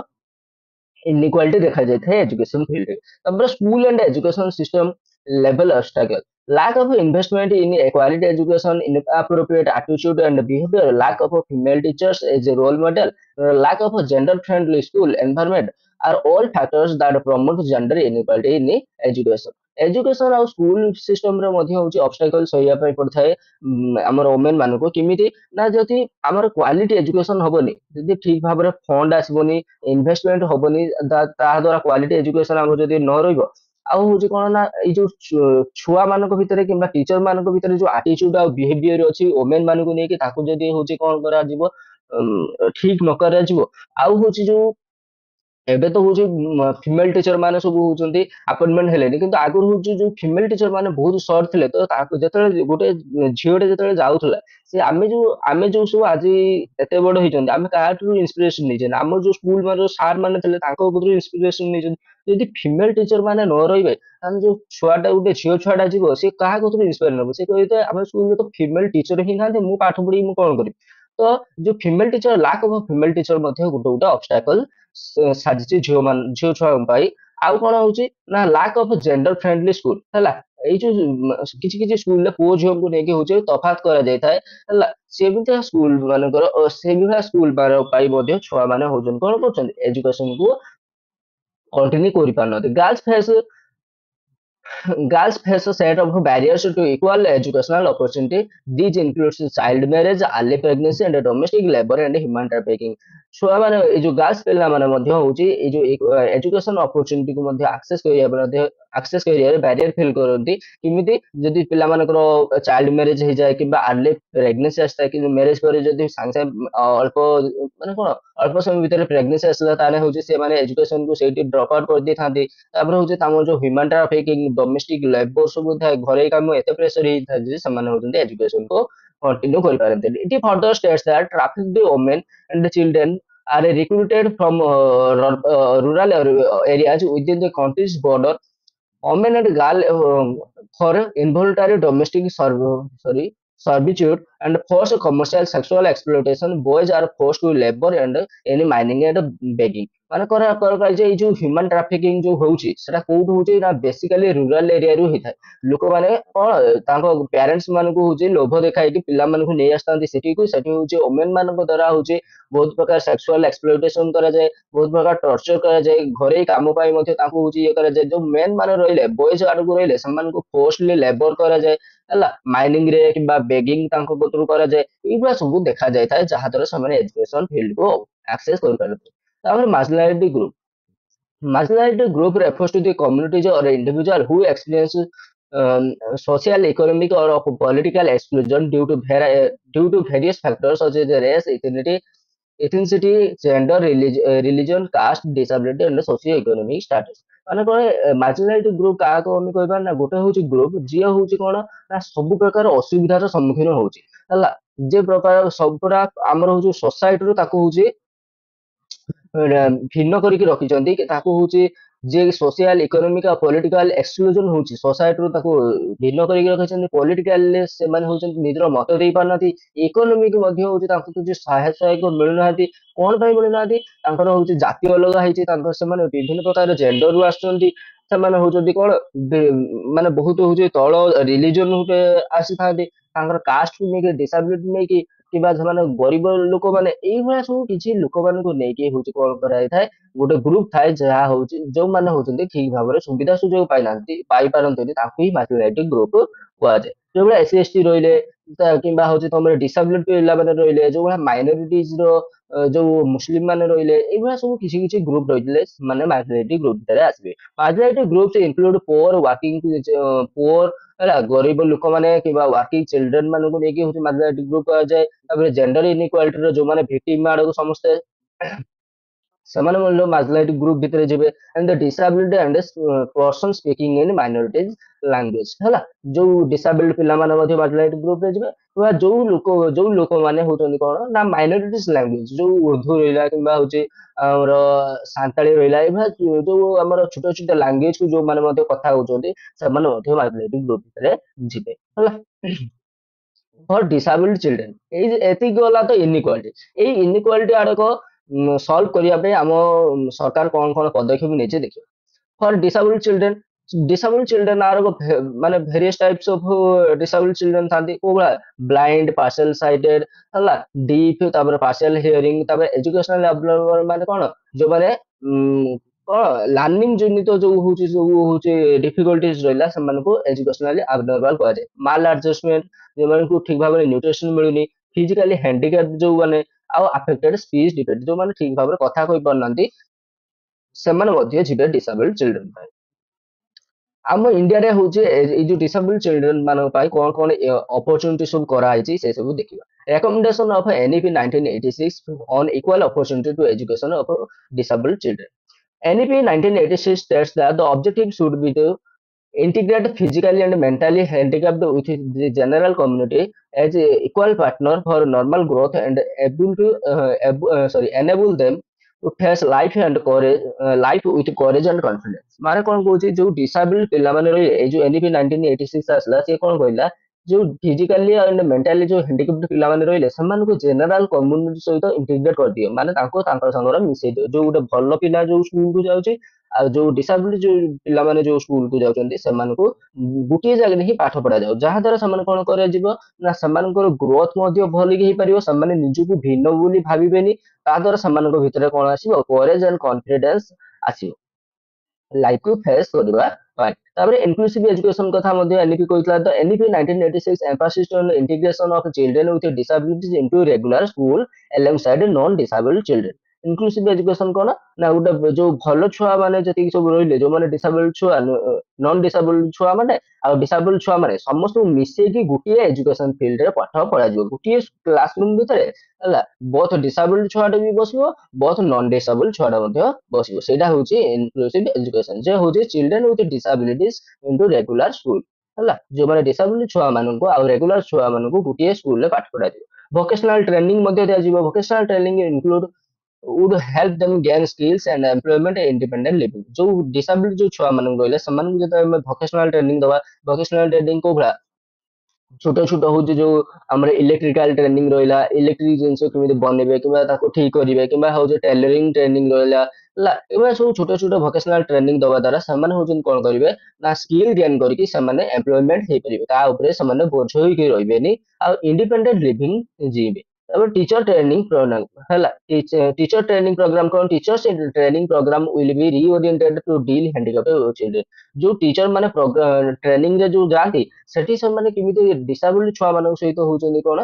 inequality देखा जाता है एजुकेशन फील्ड में तब school and education system level obstacle lack of investment in quality education inappropriate attitude and behavior lack of female teachers as a role model lack of a gender friendly school environment are all factors that promote gender inequality in education education ଆଉ school ସିଷ୍ଟମରେ ମଧ୍ୟ ହଉଛି ଅବଷ୍ଟାକଲ ସହିବା ପାଇଁ ପଡିଥାଏ ଆମର women ମାନଙ୍କୁ କେମିତି ନା ଯଦି ଆମର କ୍ୱାଲିଟି ଏଜୁକେସନ ହବନି ଯଦି ଠିକ ଭାବରେ ଫଣ୍ଡ ଆସିବନି ଇନଭେଷ୍ଟମେଣ୍ଟ ହବନି ତାହା ଦ୍ୱାରା କ୍ୱାଲିଟି ଏଜୁକେସନ ଆମର ଯଦି ନ ରହିବ ଆଉ ହଉଛି କଣ ନା ଏଇ ଯୋଉ ଛୁଆ ମାନଙ୍କ ଭିତରେ କିମ୍ବା ଟିଚର ମାନଙ୍କ ଭିତରେ ଯୋଉ ଆଟିଚ୍ୟୁଡ ଆଉ ବିହେଭିୟର ଅଛି ଓମେନ ମାନଙ୍କୁ ନେଇକି ତାକୁ ଯଦି ହଉଛି କଣ କରାଯିବ ଠିକ ନ କରାଯିବ ଆଉ ହଉଛି ଯୋଉ ଏବେ ତ ହଉଛି ଫିମେଲ ଟିଚର ମାନେ ସବୁ ହଉଛନ୍ତି ଆପଏଣ୍ଟମେଣ୍ଟ ହେଲେଣି, କିନ୍ତୁ ଆଗରୁ ହଉଛି ଯୋଉ ଫିମେଲ ଟିଚର ମାନେ ବହୁତ ସର୍ଟ ଥିଲେ। ତ ତାକୁ ଯେତେବେଳେ ଗୋଟେ ଝିଅଟେ ଯେତେବେଳେ ଯାଉଥିଲା, ସେ ଆମେ ଯୋଉ ସବୁ ଆଜି ଏତେ ବଡ ହେଇଛନ୍ତି, ଆମେ କାହାଠୁ ଇନ୍ସପିରେସନ ନେଇଛନ୍ତି? ଆମର ଯୋଉ ସ୍କୁଲ ମାନେ ସାର୍ ମାନେ ଥିଲେ ତାଙ୍କ ଉପରୁ ଇନ୍ସପିରେସନ ନେଇଛନ୍ତି। ଯଦି ଫିମେଲ ଟିଚର ମାନେ ନ ରହିବେ, ତାହେଲେ ଯୋଉ ଛୁଆଟା ଗୋଟେ ଝିଅ ଛୁଆଟା ଯିବ, ସେ କାହା କତରୁ ଇନ୍ସପାୟାର ନବ? ସେ କହିବେ ଆମ ସ୍କୁଲରେ ତ ଫିମେଲ ଟିଚର ହିଁ ନାହାନ୍ତି, ମୁଁ ପାଠ ପଢିକି ମୁଁ କଣ କରିବି? ତ ଯୋଉ female teacher, lack of female teacher ମଧ୍ୟ ଗୋଟେ ଗୋଟେ ଅବଷ୍ଟାକଲ ସାଜିଛି ଝିଅ ଛୁଆଙ୍କ ପାଇଁ। ଆଉ କଣ ହଉଛି ନା, lack of gender friendly school ହେଲା। ଏଇ ଯୋଉ କିଛି କିଛି ସ୍କୁଲରେ ପୁଅ ଝିଅଙ୍କୁ ନେଇକି ହଉଛି ତଫାତ କରାଯାଇଥାଏ ହେଲା। ସେମିତିଆ ସ୍କୁଲ ମାନଙ୍କର ସେଭଳିଆ ସ୍କୁଲ ପାଇଁ ମଧ୍ୟ ଛୁଆ ମାନେ ହଉଛନ୍ତି କଣ କରୁଛନ୍ତି, ଏଜୁକେସନ କୁ କଣ୍ଟିନ୍ୟू କରିପାରୁନାହାନ୍ତି। Girls face a set of barriers to equal educational opportunity. These includes child marriage, early pregnancy, and domestic labor and human trafficking. ଛୁଆ ମାନେ ଏଇ ଯୋଉ ଗାର୍ଲସ ପିଲାମାନେ ମଧ୍ୟ ହଉଛି ଏଇ ଯୋଉ ଏଜୁକେସନ ଅପରଚୁନିଟି କୁ ମଧ୍ୟ ଆକ୍ସେସ କରିବାରେ ବ୍ୟାରିୟର ଫିଲ୍ କରନ୍ତି। କେମିତି? ଯଦି ପିଲାମାନଙ୍କର ଚାଇଲ୍ଡ ମ୍ୟାରେଜ ହେଇଯାଏ କିମ୍ବା ଆର୍ଲି ପ୍ରେଗନେନ୍ସି ଆସିଥାଏ, କିନ୍ତୁ ମ୍ୟାରେଜ ପରେ ଯଦି ସାଙ୍ଗେ ସାଙ୍ଗେ ଅଳ୍ପ ମାନେ କଣ ଅଳ୍ପ ସମୟ ଭିତରେ ପ୍ରେଗନେନ୍ସି ଆସିଲା, ତାହେଲେ ହଉଛି ସେମାନେ ଏଜୁକେସନ କୁ ସେଇଠି ଡ୍ରପ ଆଉଟ୍ କରିଦେଇଥାନ୍ତି। ତାପରେ ହଉଛି ତାଙ୍କର ଯୋଉ ହ୍ୟୁମାନ ଟ୍ରାଫିକିଂ, ଡୋମେଷ୍ଟିକ ଲେବର ସବୁ ଥାଏ, ଘରୋଇ କାମ ଏତେ ପ୍ରେସର ହେଇଥାଏ ଯେ ସେମାନେ ହଉଛନ୍ତି ଏଜୁକେସନ କୁ କଣ୍ଟିନ୍ୟୁ କରିପାରନ୍ତିନି। It further states that trafficked women and children are recruited from rural areas within the country's border. Women and girls for involuntary domestic servitude and forced commercial sexual exploitation. Boys are forced to labor and in mining and begging. ମାନେ କରାଯାଏ ଏଇ ଯୋଉ Humane trafficking ଯୋଉ ହଉଛି, ସେଟା କୋଉଠୁ ହଉଛି ନା ବେସିକାଲି ରୁରାଲ ଏରିଆରୁ ହେଇଥାଏ। ଲୋକମାନେ କଣ ତାଙ୍କ ପ୍ୟାରେଣ୍ଟସ ମାନଙ୍କୁ ହଉଛି ଲୋଭ ଦେଖାଇକି ପିଲାମାନଙ୍କୁ ନେଇ ଆସିଥାନ୍ତି ସେଠିକୁ। ସେଠି ହଉଛି ଓମେନ ମାନଙ୍କ ଦ୍ଵାରା ହଉଛି ବହୁତ ପ୍ରକାର ସେକ୍ସୁଆଲ ଏକ୍ସପ୍ଲୋଇଟେସନ କରାଯାଏ, ବହୁତ ପ୍ରକାର ଟର୍ଚର କରାଯାଏ, ଘରୋଇ କାମ ପାଇଁ ମଧ୍ୟ ତାଙ୍କୁ ହଉଛି ଇଏ କରାଯାଏ। ଯୋଉ ମେନ୍ ମାନେ ରହିଲେ, ବଏଜ ଆଡକୁ ରହିଲେ, ସେମାନଙ୍କୁ ଫୋର୍ସଲି ଲେବର କରାଯାଏ ହେଲା। ମାଇନିଂ ରେ କିମ୍ବା ବେଗିଂ ତାଙ୍କ କତରୁ କରାଯାଏ। ଏଇଗୁଡା ସବୁ ଦେଖାଯାଇଥାଏ, ଯାହା ଦ୍ୱାରା ସେମାନେ ଏଜୁକେସନ ଫିଲ୍ଡକୁ ଆକ୍ସେସ କରିପାରନ୍ତି। ତାପରେ marginality group. Marginality group refers to the communities or individual who experience social, economic, or political exclusion due to various factors such as race, ethnicity, gender, religion, caste, disability, and socio-economic status. ମାନେ କଣ ମାର୍ଜିନାଲିଟି group କାହାକୁ ଆମେ କହିବା ନା, ଗୋଟେ ହଉଛି group ଯିଏ ହଉଛି କଣ ନା ସବୁ ପ୍ରକାର ଅସୁବିଧାର ସମ୍ମୁଖୀନ ହଉଛି ହେଲା। ଯେ ପ୍ରକାର ସବୁଟା ଆମର ହଉଛି ସୋସାଇଟିରୁ ତାକୁ ହଉଛି ଭିନ୍ନ କରିକି ରଖିଛନ୍ତି, କି ତାକୁ ହଉଛି ଯେ ସୋସିଆଲ, ଇକୋନୋମିକ ଆଉ ପଲିଟିକାଲ ଏକ୍ସକ୍ଲୁଜନ ହଉଛି ସୋସାଇଟିରୁ ତାକୁ ଭିନ୍ନ କରିକି ରଖିଛନ୍ତି। ପଲିଟିକାଲରେ ସେମାନେ ହଉଛନ୍ତି ନିଜର ମତ ଦେଇ ପାରୁନାହାନ୍ତି। ଇକୋନୋମିକ ମଧ୍ୟ ହଉଛି ତାଙ୍କୁ କିଛି ସହାୟକ ମିଳୁନାହାନ୍ତି। କଣ ପାଇଁ ମିଳୁନାହାନ୍ତି? ତାଙ୍କର ହଉଛି ଜାତି ଅଲଗା ହେଇଛି, ତାଙ୍କର ସେମାନେ ବିଭିନ୍ନ ପ୍ରକାର ଜେଣ୍ଡରରୁ ଆସୁଛନ୍ତି। ସେମାନେ ହଉଛନ୍ତି କଣ ମାନେ ବହୁତ ହଉଛି ତଳ ରିଲିଜନ ଗୋଟେ ଆସିଥାନ୍ତି। ତାଙ୍କର କାଷ୍ଟକୁ ନେଇକି, ଡିସାବିଲିଟି ନେଇକି, କିମ୍ବା ସେମାନେ ଗରିବ ଲୋକମାନେ, ଏଇଭଳିଆ ସବୁ କିଛି ଲୋକମାନଙ୍କୁ ନେଇକି ହଉଛି କଣ କରାଯାଇଥାଏ, ଗୋଟେ ଗ୍ରୁପ ଥାଏ, ଯାହା ହଉଛି ଯୋଉମାନେ ହଉଛନ୍ତି ଠିକ ଭାବରେ ସୁବିଧା ସୁଯୋଗ ପାଇପାରନ୍ତିନି, ତାଙ୍କୁ ହିଁ ମାର୍ଜିନାଲିଟି ଗ୍ରୁପ କୁହାଯାଏ। ଯୋଉଭଳିଆ SC ST ରହିଲେ, କିମ୍ବା ହଉଛି ତମର ଡିସାବିଲିଟି ପିଲାମାନେ ରହିଲେ, ଯୋଉଭଳିଆ ମାଇନରିଟିଜ ର ଯୋଉ ମୁସଲିମ ମାନେ ରହିଲେ, ଏଇଭଳିଆ ସବୁ କିଛି କିଛି ଗ୍ରୁପ ରହିଥିଲେ, ସେମାନେ ମାର୍ଜିନାଲିଟି ଗ୍ରୁପ ଭିତରେ ଆସିବେ। ମାର୍ଜିନାଲିଟି ଗ୍ରୁପ ଇନକ୍ଲୁଡ ପୁଅର ହେଲା, ଗରିବ ଲୋକମାନେ କିମ୍ବା ୱାର୍କିଂ ଚିଲଡ୍ରେନ ମାନଙ୍କୁ ନେଇକି ହଉଛି ମାର୍ଜିନାଲିଟି ଗ୍ରୁପ କୁହାଯାଏ। ତାପରେ ଜେଣ୍ଡର ଇନଇକ୍ୱାଲିଟିର ଯୋଉମାନେ ଭିକ୍ଟିମ ଆଡକୁ ସମସ୍ତେ, ସେମାନେ ମଧ୍ୟ ମାର୍ଜିନାଲିଟି ଗ୍ରୁପ ଭିତରେ ଯିବେ। And disability and person speaking in minorities language ହେଲା। ଯୋଉ ଡିସାବିଲିଟି ପିଲାମାନେ ମଧ୍ୟ ମାର୍ଜିନାଲିଟି ଗ୍ରୁପରେ ଯିବେ। କିମ୍ବା ଯୋଉ ଲୋକମାନେ ହଉଛନ୍ତି କଣ ନା ମାଇନରିଟିଜ ଲାଙ୍ଗୁଏଜ, ଯୋଉ ଉର୍ଦ୍ଦୁ ରହିଲା କିମ୍ବା ହଉଛି ଆମର ସାନ୍ତାଳୀ ରହିଲା, ଏଇଭଳିଆ ଯୋଉ ଆମର ଛୋଟ ଛୋଟ ଲାଙ୍ଗୁଏଜ କୁ ଯୋଉମାନେ ମଧ୍ୟ କଥା ହଉଛନ୍ତି, ସେମାନେ ମଧ୍ୟ ମାର୍ଜିନାଲିଟି ଗ୍ରୁପ ଭିତରେ ଯିବେ ହେଲା। ଫର ଡିସାବିଲିଟି ଚିଲଡ୍ରେନ, ଏତିକି ଗଲା ତ ଇନଇକ୍ୱାଲିଟି। ଏଇ ଇନଇକ୍ୱାଲିଟି ଆଡକ ସଲ୍ଭ କରିବା ପାଇଁ ଆମ ସରକାର କଣ କଣ ପଦକ୍ଷେପ ନେଇଛି ଦେଖିବା। ଫର ଡିସାବିଲିଟି ଚିଲଡ୍ରେନ ଆର ମାନେ various types of disability children ଥାନ୍ତି। କୋଉ ଭଳିଆ? ବ୍ଲାଇଣ୍ଡ, ପାର୍ସିଆଲ ସାଇଟେଡ ହେଲା, ଡିଫ୍, ତାପରେ ପାର୍ସିଆଲ ହିୟରିଂ, ତାପରେ ଏଜୁକେସନାଲ ଆବନର୍ମାଲ ମାନେ କଣ, ଯୋଉମାନେ କଣ ଲାର୍ଣ୍ଣିଂ ଜନିତ ଯୋଉ ହଉଛି ଡିଫିକଲ୍ଟିଜ ରହିଲା, ସେମାନଙ୍କୁ ଏଜୁକେସନାଲି ଆବନର୍ମାଲ କୁହାଯାଏ। ମାଲ ଆଡଜଷ୍ଟମେଣ୍ଟ, ଯୋଉମାନଙ୍କୁ ଠିକ ଭାବରେ ନ୍ୟୁଟ୍ରିସନ ମିଳୁନି। ଫିଜିକାଲି ହ୍ୟାଣ୍ଡିକ୍ୟାପ ଯୋଉମାନେ, ଆଉ ଆଫେକ୍ଟେଡ ସ୍ପିଚ ଡିଫେକ୍ଟ, ଯୋଉମାନେ ଠିକ ଭାବରେ କଥା କହିପାରୁନାହାନ୍ତି, ସେମାନେ ମଧ୍ୟ ଯିବେ ଡିସାବିଲିଟି ଚିଲଡ୍ରେନ ପାଇଁ। ଆମ ଇଣ୍ଡିଆରେ ହଉଛି ଏଇ ଯୋଉ ଡିସାବିଲିଟି ଚିଲଡ୍ରେନ ମାନଙ୍କ ପାଇଁ କଣ କଣ ଅପରଚୁନିଟି ସବୁ କରାହେଇଛି ସେ ସବୁ ଦେଖିବା। Recommendation of NEP 1986 on equal opportunity to education of disability children. NEP 1986 states that the objective should be to integrate physically and mentally handicapped with the general community as a equal partner for normal growth and able to enable them to face life and courage life with courage and confidence ମାନେ କଣ କହୁଛି ଯୋଉ disability ପିଲାମାନେ ରହିଲେ ଏଇ ଯୋଉ NEP 1986 ଆସିଲା ସେ କଣ କହିଲା ଯୋଉ ଫିଜିକାଲି ଆଣ୍ଡ ମେଣ୍ଟାଲି ଯୋଉ ହ୍ୟାଣ୍ଡିକ୍ୟାପ୍ଟ ପିଲାମାନେ ରହିଲେ ସେମାନଙ୍କୁ ଜେନେରାଲ କମ୍ୟୁନିଟି ସହିତ ଇଣ୍ଟିଗ୍ରେଟ କରିଦିଅ ମାନେ ତାଙ୍କ ତାଙ୍କ ସାଙ୍ଗରେ ମିଶେଇ ଦିଅ ଯୋଉ ଗୋଟେ ଭଲ ପିଲା ଯୋଉ ସ୍କୁଲକୁ ଯାଉଛି ଆଉ ଯୋଉ ଡିସାବିଲିଟି ଯୋଉ ପିଲାମାନେ ଯୋଉ ସ୍କୁଲକୁ ଯାଉଛନ୍ତି ସେମାନଙ୍କୁ ଗୋଟିଏ ଜାଗାରେ ହିଁ ପାଠ ପଢାଯାଉ ଯାହା ଦ୍ୱାରା ସେମାନେ କଣ କରାଯିବ ନା ସେମାନଙ୍କର ଗ୍ରୋଥ ମଧ୍ୟ ଭଲ କି ହେଇପାରିବ ସେମାନେ ନିଜକୁ ଭିନ୍ନ ବୋଲି ଭାବିବେନି ତା ଦ୍ୱାରା ସେମାନଙ୍କ ଭିତରେ କଣ ଆସିବ କରେଜ ଆଣ୍ଡ କନଫିଡେନ୍ସ ଆସିବ ଲାଇଫକୁ ଫେସ୍ କରିବା ପାଇଁ ତାପରେ ଇନକ୍ଲୁସିଭ ଏଜୁକେସନ କଥା ମଧ୍ୟ ଏନଇପି କହିଥିଲା ତ NEP 1986 emphasis on integration of children with disabilities into regular school alongside non-disabled children inclusive education କଣ ନା ଗୋଟେ ଯୋଉ ଭଲ ଛୁଆ ମାନେ ଯେତିକି ସବୁ ରହିଲେ ଯୋଉମାନେ ଡିସାବଲ୍ଡ ଛୁଆ ନନ୍ ଡିସାବଲ୍ଡ ଛୁଆ ମାନେ ଆଉ ଡିସାବଲ୍ଡ ଛୁଆ ମାନେ ସମସ୍ତଙ୍କୁ ମିଶେଇକି ଗୋଟିଏ ଏଜୁକେସନ ଫିଲ୍ଡରେ ପାଠ ପଢାଯିବ ଗୋଟିଏ କ୍ଲାସ ରୁମ ଭିତରେ ହେଲା ବୋଥ ଡିସାବଲ୍ଡ ଛୁଆଟେ ବି ବସିବ ବହୁତ ନନ୍ ଡିସାବଲ ଛୁଆଟା ମଧ୍ୟ ବସିବ ସେଇଟା ହଉଛି ଇନକ୍ଲୁସିଭ ଏଜୁକେସନ ଯେ ହଉଛି children with disabilities into regular school ହେଲା ଯୋଉମାନେ ଡିସାବିଲିଟି ଛୁଆ ମାନଙ୍କୁ ଆଉ ରେଗୁଲାର ଛୁଆ ମାନଙ୍କୁ ଗୋଟିଏ ସ୍କୁଲରେ ପାଠ ପଢାଯିବ ଭୋକେଶନାଲ ଟ୍ରେନିଂ ମଧ୍ୟ ଦିଆଯିବ vocational training include would help them gain skills and employment independent living ଯୋଉ ଡିସାବିଲିଟି ଯୋଉ ଛୁଆ ମାନଙ୍କୁ ରହିଲେ ସେମାନଙ୍କୁ ଯେତେବେଳେ ଆମେ ଭୋକେଶନାଲ ଟ୍ରେନିଂ ଦବା ଭୋକେଶନାଲ ଟ୍ରେନିଂ କୋଉ ଭଳିଆ ଛୋଟ ଛୋଟ ହଉଛି ଯୋଉ ଆମର ଇଲେକ୍ଟ୍ରିକାଲ ଟ୍ରେନିଂ ରହିଲା ଇଲେକ୍ଟ୍ରିକ ଜିନିଷ କେମିତି ବନେଇବେ କିମ୍ବା ତାକୁ ଠିକ କରିବେ କିମ୍ବା ହଉଛି ଟେଲରିଂ ଟ୍ରେନିଂ ରହିଲା ହେଲା ଏଭଳିଆ ସବୁ ଛୋଟ ଛୋଟ ଭୋକେଶନାଲ ଟ୍ରେନିଂ ଦବା ଦ୍ୱାରା ସେମାନେ ହଉଛନ୍ତି କଣ କରିବେ ନା ସ୍କିଲ ଗେନ୍ କରିକି ସେମାନେ ଏମ୍ପ୍ଲୟମେଣ୍ଟ ହେଇପାରିବେ ତା ଉପରେ ସେମାନେ ବୋଝ ହେଇକି ରହିବେନି ଆଉ ଇଣ୍ଡିପେଣ୍ଡେଣ୍ଟ ଲିଭିଂ ଯିବେ ତାପରେ ଟିଚର ଟ୍ରେନିଂ ପ୍ରୋଗ୍ରାମ ହେଲା ଟିଚର ଟ୍ରେନିଂ ପ୍ରୋଗ୍ରାମ କଣ teachers training program will be reoriented to deal handicapped children ଯୋଉ ଟିଚର ମାନେ ଟ୍ରେନିଂ ରେ ଯୋଉ ଯାଆନ୍ତି ସେଠି ସେମାନେ କେମିତି ଡିସାବିଲିଟି ଛୁଆ ମାନଙ୍କ ସହିତ ହଉଛନ୍ତି କଣ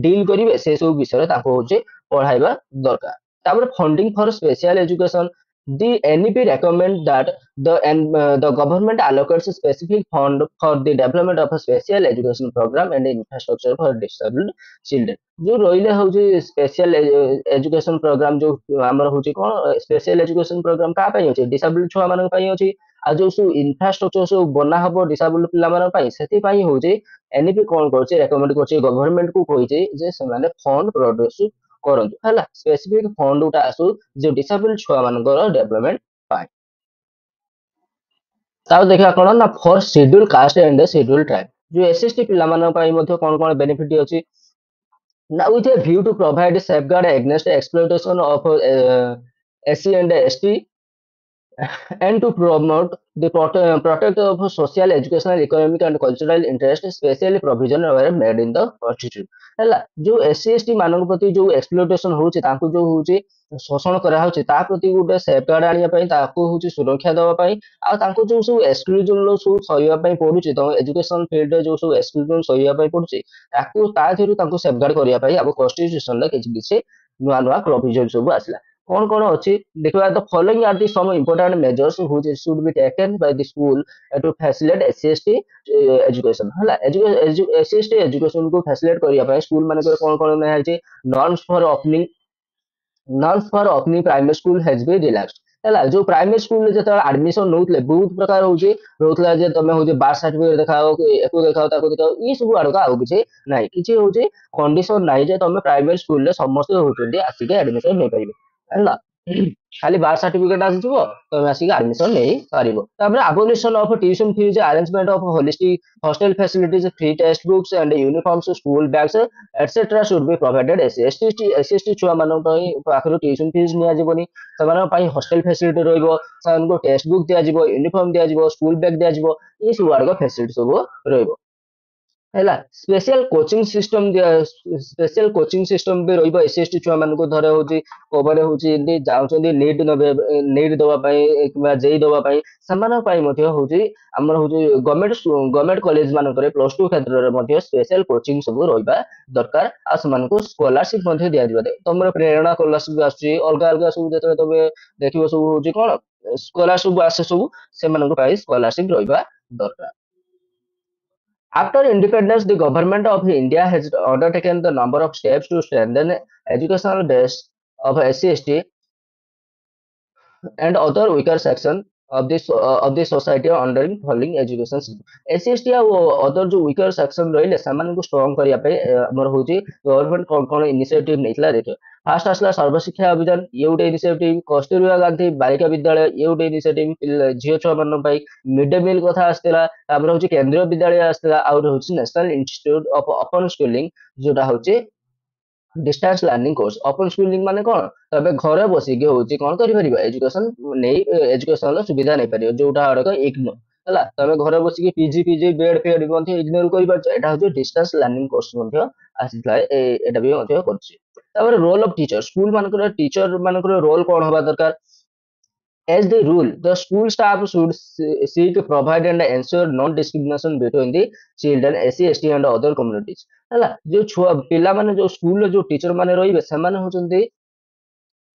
ଡିଲ୍ କରିବେ ସେ ସବୁ ବିଷୟରେ ତାଙ୍କୁ ହଉଛି ପଢାଇବା ଦରକାର ତାପରେ funding for special education the NEP recommend that the government allocates a specific fund for the development of a special education program and infrastructure for disabled children ଯୋଉ ରହିଲେ ହଉଛି ସ୍ପେଶିଆଲ ଏଜୁକେସନ ପ୍ରୋଗ୍ରାମ ଯୋଉ ଆମର ହଉଛି କଣ ସ୍ପେଶିଆଲ ଏଜୁକେସନ ପ୍ରୋଗ୍ରାମ କାହା ପାଇଁ ଅଛି ଡିସାବିଲିଟି ଛୁଆ ମାନଙ୍କ ପାଇଁ ଅଛି ଆଉ ଯୋଉ ସବୁ ଇନଫ୍ରାଷ୍ଟ୍ରକ୍ଚର ସବୁ ବନା ହବ ଡିସାବଲ୍ଡ ପିଲାମାନଙ୍କ ପାଇଁ ସେଥିପାଇଁ ହଉଛି ଏନଇପି କଣ କରୁଛି ରେକମେଣ୍ଡ କରୁଛି ଗଭର୍ଣ୍ଣମେଣ୍ଟ କୁ କହିଛି ଯେ ସେମାନେ ଫଣ୍ଡ ପ୍ରଡ୍ୟୁସ କରନ୍ତୁ ହେଲା ସ୍ପେସିଫିକ ଫଣ୍ଡ ଗୋଟେ ଆସୁ ଯୋଉ ଡିସାବଲ୍ଡ ଛୁଆ ମାନଙ୍କର ଡେଭଲପମେଣ୍ଟ ପାଇଁ ତାପରେ ଦେଖିବା କଣ ନା for schedule caste and schedule tribe ଯୋଉ ଏସଏସଟି ପିଲାମାନଙ୍କ ପାଇଁ ମଧ୍ୟ କଣ କଣ ବେନିଫିଟ ଅଛି now with a view to provide safeguard against exploitation of SC and ST and to promote the protect of social, educational, economic and cultural interest, specially provision were made in the constitution. ହେଲା ଯୋଉ SC ST ମାନଙ୍କ ପ୍ରତି ଯୋଉ ଏକ୍ସପ୍ଲୋଟେସନ ହଉଛି ତାଙ୍କୁ ଯୋଉ ହଉଛି ଶୋଷଣ କରାହଉଛି ତା ପ୍ରତି ଗୋଟେ ସେଫଗାର୍ଡ ଆଣିବା ପାଇଁ ତାକୁ ହଉଛି ସୁରକ୍ଷା ଦେବା ପାଇଁ ଆଉ ତାଙ୍କୁ ଯୋଉ ସବୁ ଏକ୍ସକ୍ଲୁଜନ ସବୁ ସହିବା ପାଇଁ ପଡୁଛି ତମ ଏଜୁକେସନ ଫିଲ୍ଡରେ ଯୋଉ ସବୁ ଏକ୍ସକ୍ଲୁଜନ ସହିବା ପାଇଁ ପଡୁଛି ତାକୁ ତା ଦେହରୁ ତାଙ୍କୁ ସେଫଗାର୍ଡ କରିବା ପାଇଁ ଆମ କନଷ୍ଟିଟ୍ୟୁସନରେ କିଛି କିଛି ନୂଆ ନୂଆ ପ୍ରୋଭିଜନ ସବୁ ଆସିଲା କଣ ଅଛି ଦେଖିବା the following are the some important measures which should be taken by the school to facilitate SC/ST education ହେଲା SC/ST education କୁ facilitate କରିବା ପାଇଁ ସ୍କୁଲ ମାନଙ୍କରେ କଣ ନିଆଯାଇଛି norms for opening norms for opening primary school has been relaxed ହେଲା ଯୋଉ primary ସ୍କୁଲରେ ଯେତେବେଳେ ଆଡମିସନ ନଉଥିଲେ ବହୁତ ପ୍ରକାର ହଉଛି ରହୁଥିଲା ଯେ ତମେ ହଉଛି ବାର୍ଥ ସାର୍ଟିଫିକେଟ ଦେଖାଅ ଏକୁ ଦେଖାଅ ତାକୁ ଦେଖାଅ ଏଇ ସବୁ ଆଡକୁ ଆଉ କିଛି ନାହିଁ କିଛି ହଉଛି କଣ୍ଡିସନ ନାହିଁ ଯେ ତମେ ପ୍ରାଇମେରୀ ସ୍କୁଲରେ ସମସ୍ତେ ହଉଛନ୍ତି ଆସିକି ଆଡମିସନ ନେଇପାରିବେ ହେଲା ଖାଲି ବାର୍ଥ ସାର୍ଟିଫିକେଟ ଆସିଯିବ ତମେ ଆସିକି ଆଡମିସନ ନେଇପାରିବ ତାପରେ abolition of tuition fees arrangement of holistic hostel facilities free text books and uniforms school bags etcetera should be provided SC ST ଛୁଆ ମାନଙ୍କ ପାଇଁ ପାଖରୁ ଟ୍ୟୁସନ ଫିଜ୍ ନିଆଯିବନି ସେମାନଙ୍କ ପାଇଁ ହଷ୍ଟେଲ ଫ୍ୟାସିଲିଟି ରହିବ ସେମାନଙ୍କୁ ଟେକ୍ସଟ ବୁକ୍ ଦିଆଯିବ ୟୁନିଫର୍ମ ଦିଆଯିବ ସ୍କୁଲ ବ୍ୟାଗ ଦିଆଯିବ ଏଇ ସବୁ ଆଡକ ଫ୍ୟାସିଲିଟି ସବୁ ରହିବ ହେଲା ସ୍ପେଶିଆଲ କୋଚିଂ ସିଷ୍ଟମ ବି ରହିବ ଏସଏସଟି ଛୁଆ ମାନଙ୍କୁ ଧର ହଉଛି କୋବାରେ ହଉଛି ଏମିତି ଯାଉଛନ୍ତି ନିଟ୍ ଦବା ପାଇଁ କିମ୍ବା ଜେଇ ଦବା ପାଇଁ ସେମାନଙ୍କ ପାଇଁ ମଧ୍ୟ ହଉଛି ଆମର ହଉଛି ଗଭର୍ଣ୍ଣମେଣ୍ଟ କଲେଜ ମାନଙ୍କରେ ପ୍ଲସ ଟୁ କ୍ଷେତ୍ରରେ ମଧ୍ୟ ସ୍ପେଶିଆଲ କୋଚିଂ ସବୁ ରହିବା ଦରକାର ଆଉ ସେମାନଙ୍କୁ ସ୍କଲାରସିପ ମଧ୍ୟ ଦିଆଯିବ ତମର ପ୍ରେରଣା ସ୍କଲାରସିପ ଆସୁଛି ଅଲଗା ଅଲଗା ସବୁ ଯେତେବେଳେ ତମେ ଦେଖିବ ସବୁ ହଉଛି କଣ ସ୍କଲାରସିପ ଆସେ ସବୁ ସେମାନଙ୍କ ପାଇଁ ସ୍କଲାରସିପ ରହିବା ଦରକାର After independence, the government of India has undertaken the number of steps to strengthen educational base of SC/ST and other weaker section of this society are undergoing falling education system. SC/ST ଆଉ other जो weaker section ରହିଲେ ସେମାନଙ୍କୁ strong କରିବା ପାଇଁ ଆମର ହଉଛି government କଣ କଣ ଇନିସିଏଟିଭ ନେଇଥିଲା ଦେଖିବା। ଫାର୍ଷ୍ଟ ଆସିଲା ସର୍ବଶିକ୍ଷା ଅଭିଯାନ, ଇଏ ଗୋଟେ ଇନିସିଏଟିଭ। କସ୍ତୁରବା ଗାନ୍ଧୀ ବାଳିକା ବିଦ୍ୟାଳୟ, ଇଏ ଗୋଟେ ଇନିସିଏଟିଭ ଝିଅ ଛୁଆ ମାନଙ୍କ ପାଇଁ। ମିଡ ଡେ ମିଲ କଥା ଆସିଥିଲା, ତାପରେ ହଉଛି କେନ୍ଦ୍ରୀୟ ବିଦ୍ୟାଳୟ ଆସିଥିଲା, ଆଉ ଗୋଟେ ହଉଛି national institute of open schooling ଯୋଉଟା ହଉଛି distance learning course. Open schooling माने कौन, तबे घरे बसिकी होची कौन करि परिबा एजुकेशन नै, एजुकेशन सुविधा नै परिबो जोटा हड़क इग्नो हला। तबे घरे बसिकी पीजी बेड फेड मध्ये इग्नोर करि परछ। एटा होची डिस्टेंस लर्निंग कोर्स मध्ये आसितला, एटा भी मध्ये करछि। तापर रोल ऑफ टीचर, स्कूल मानकर टीचर मानकर रोल कौन होबा दरकार। As the rule, the school staff should seek, provide and ensure non-discrimination between the children, SC, ST and other communities। ହେଲା जो छुआ पिला माने जो स्कूल जो टीचर माने रहिबे ସେମାନେ होचंदी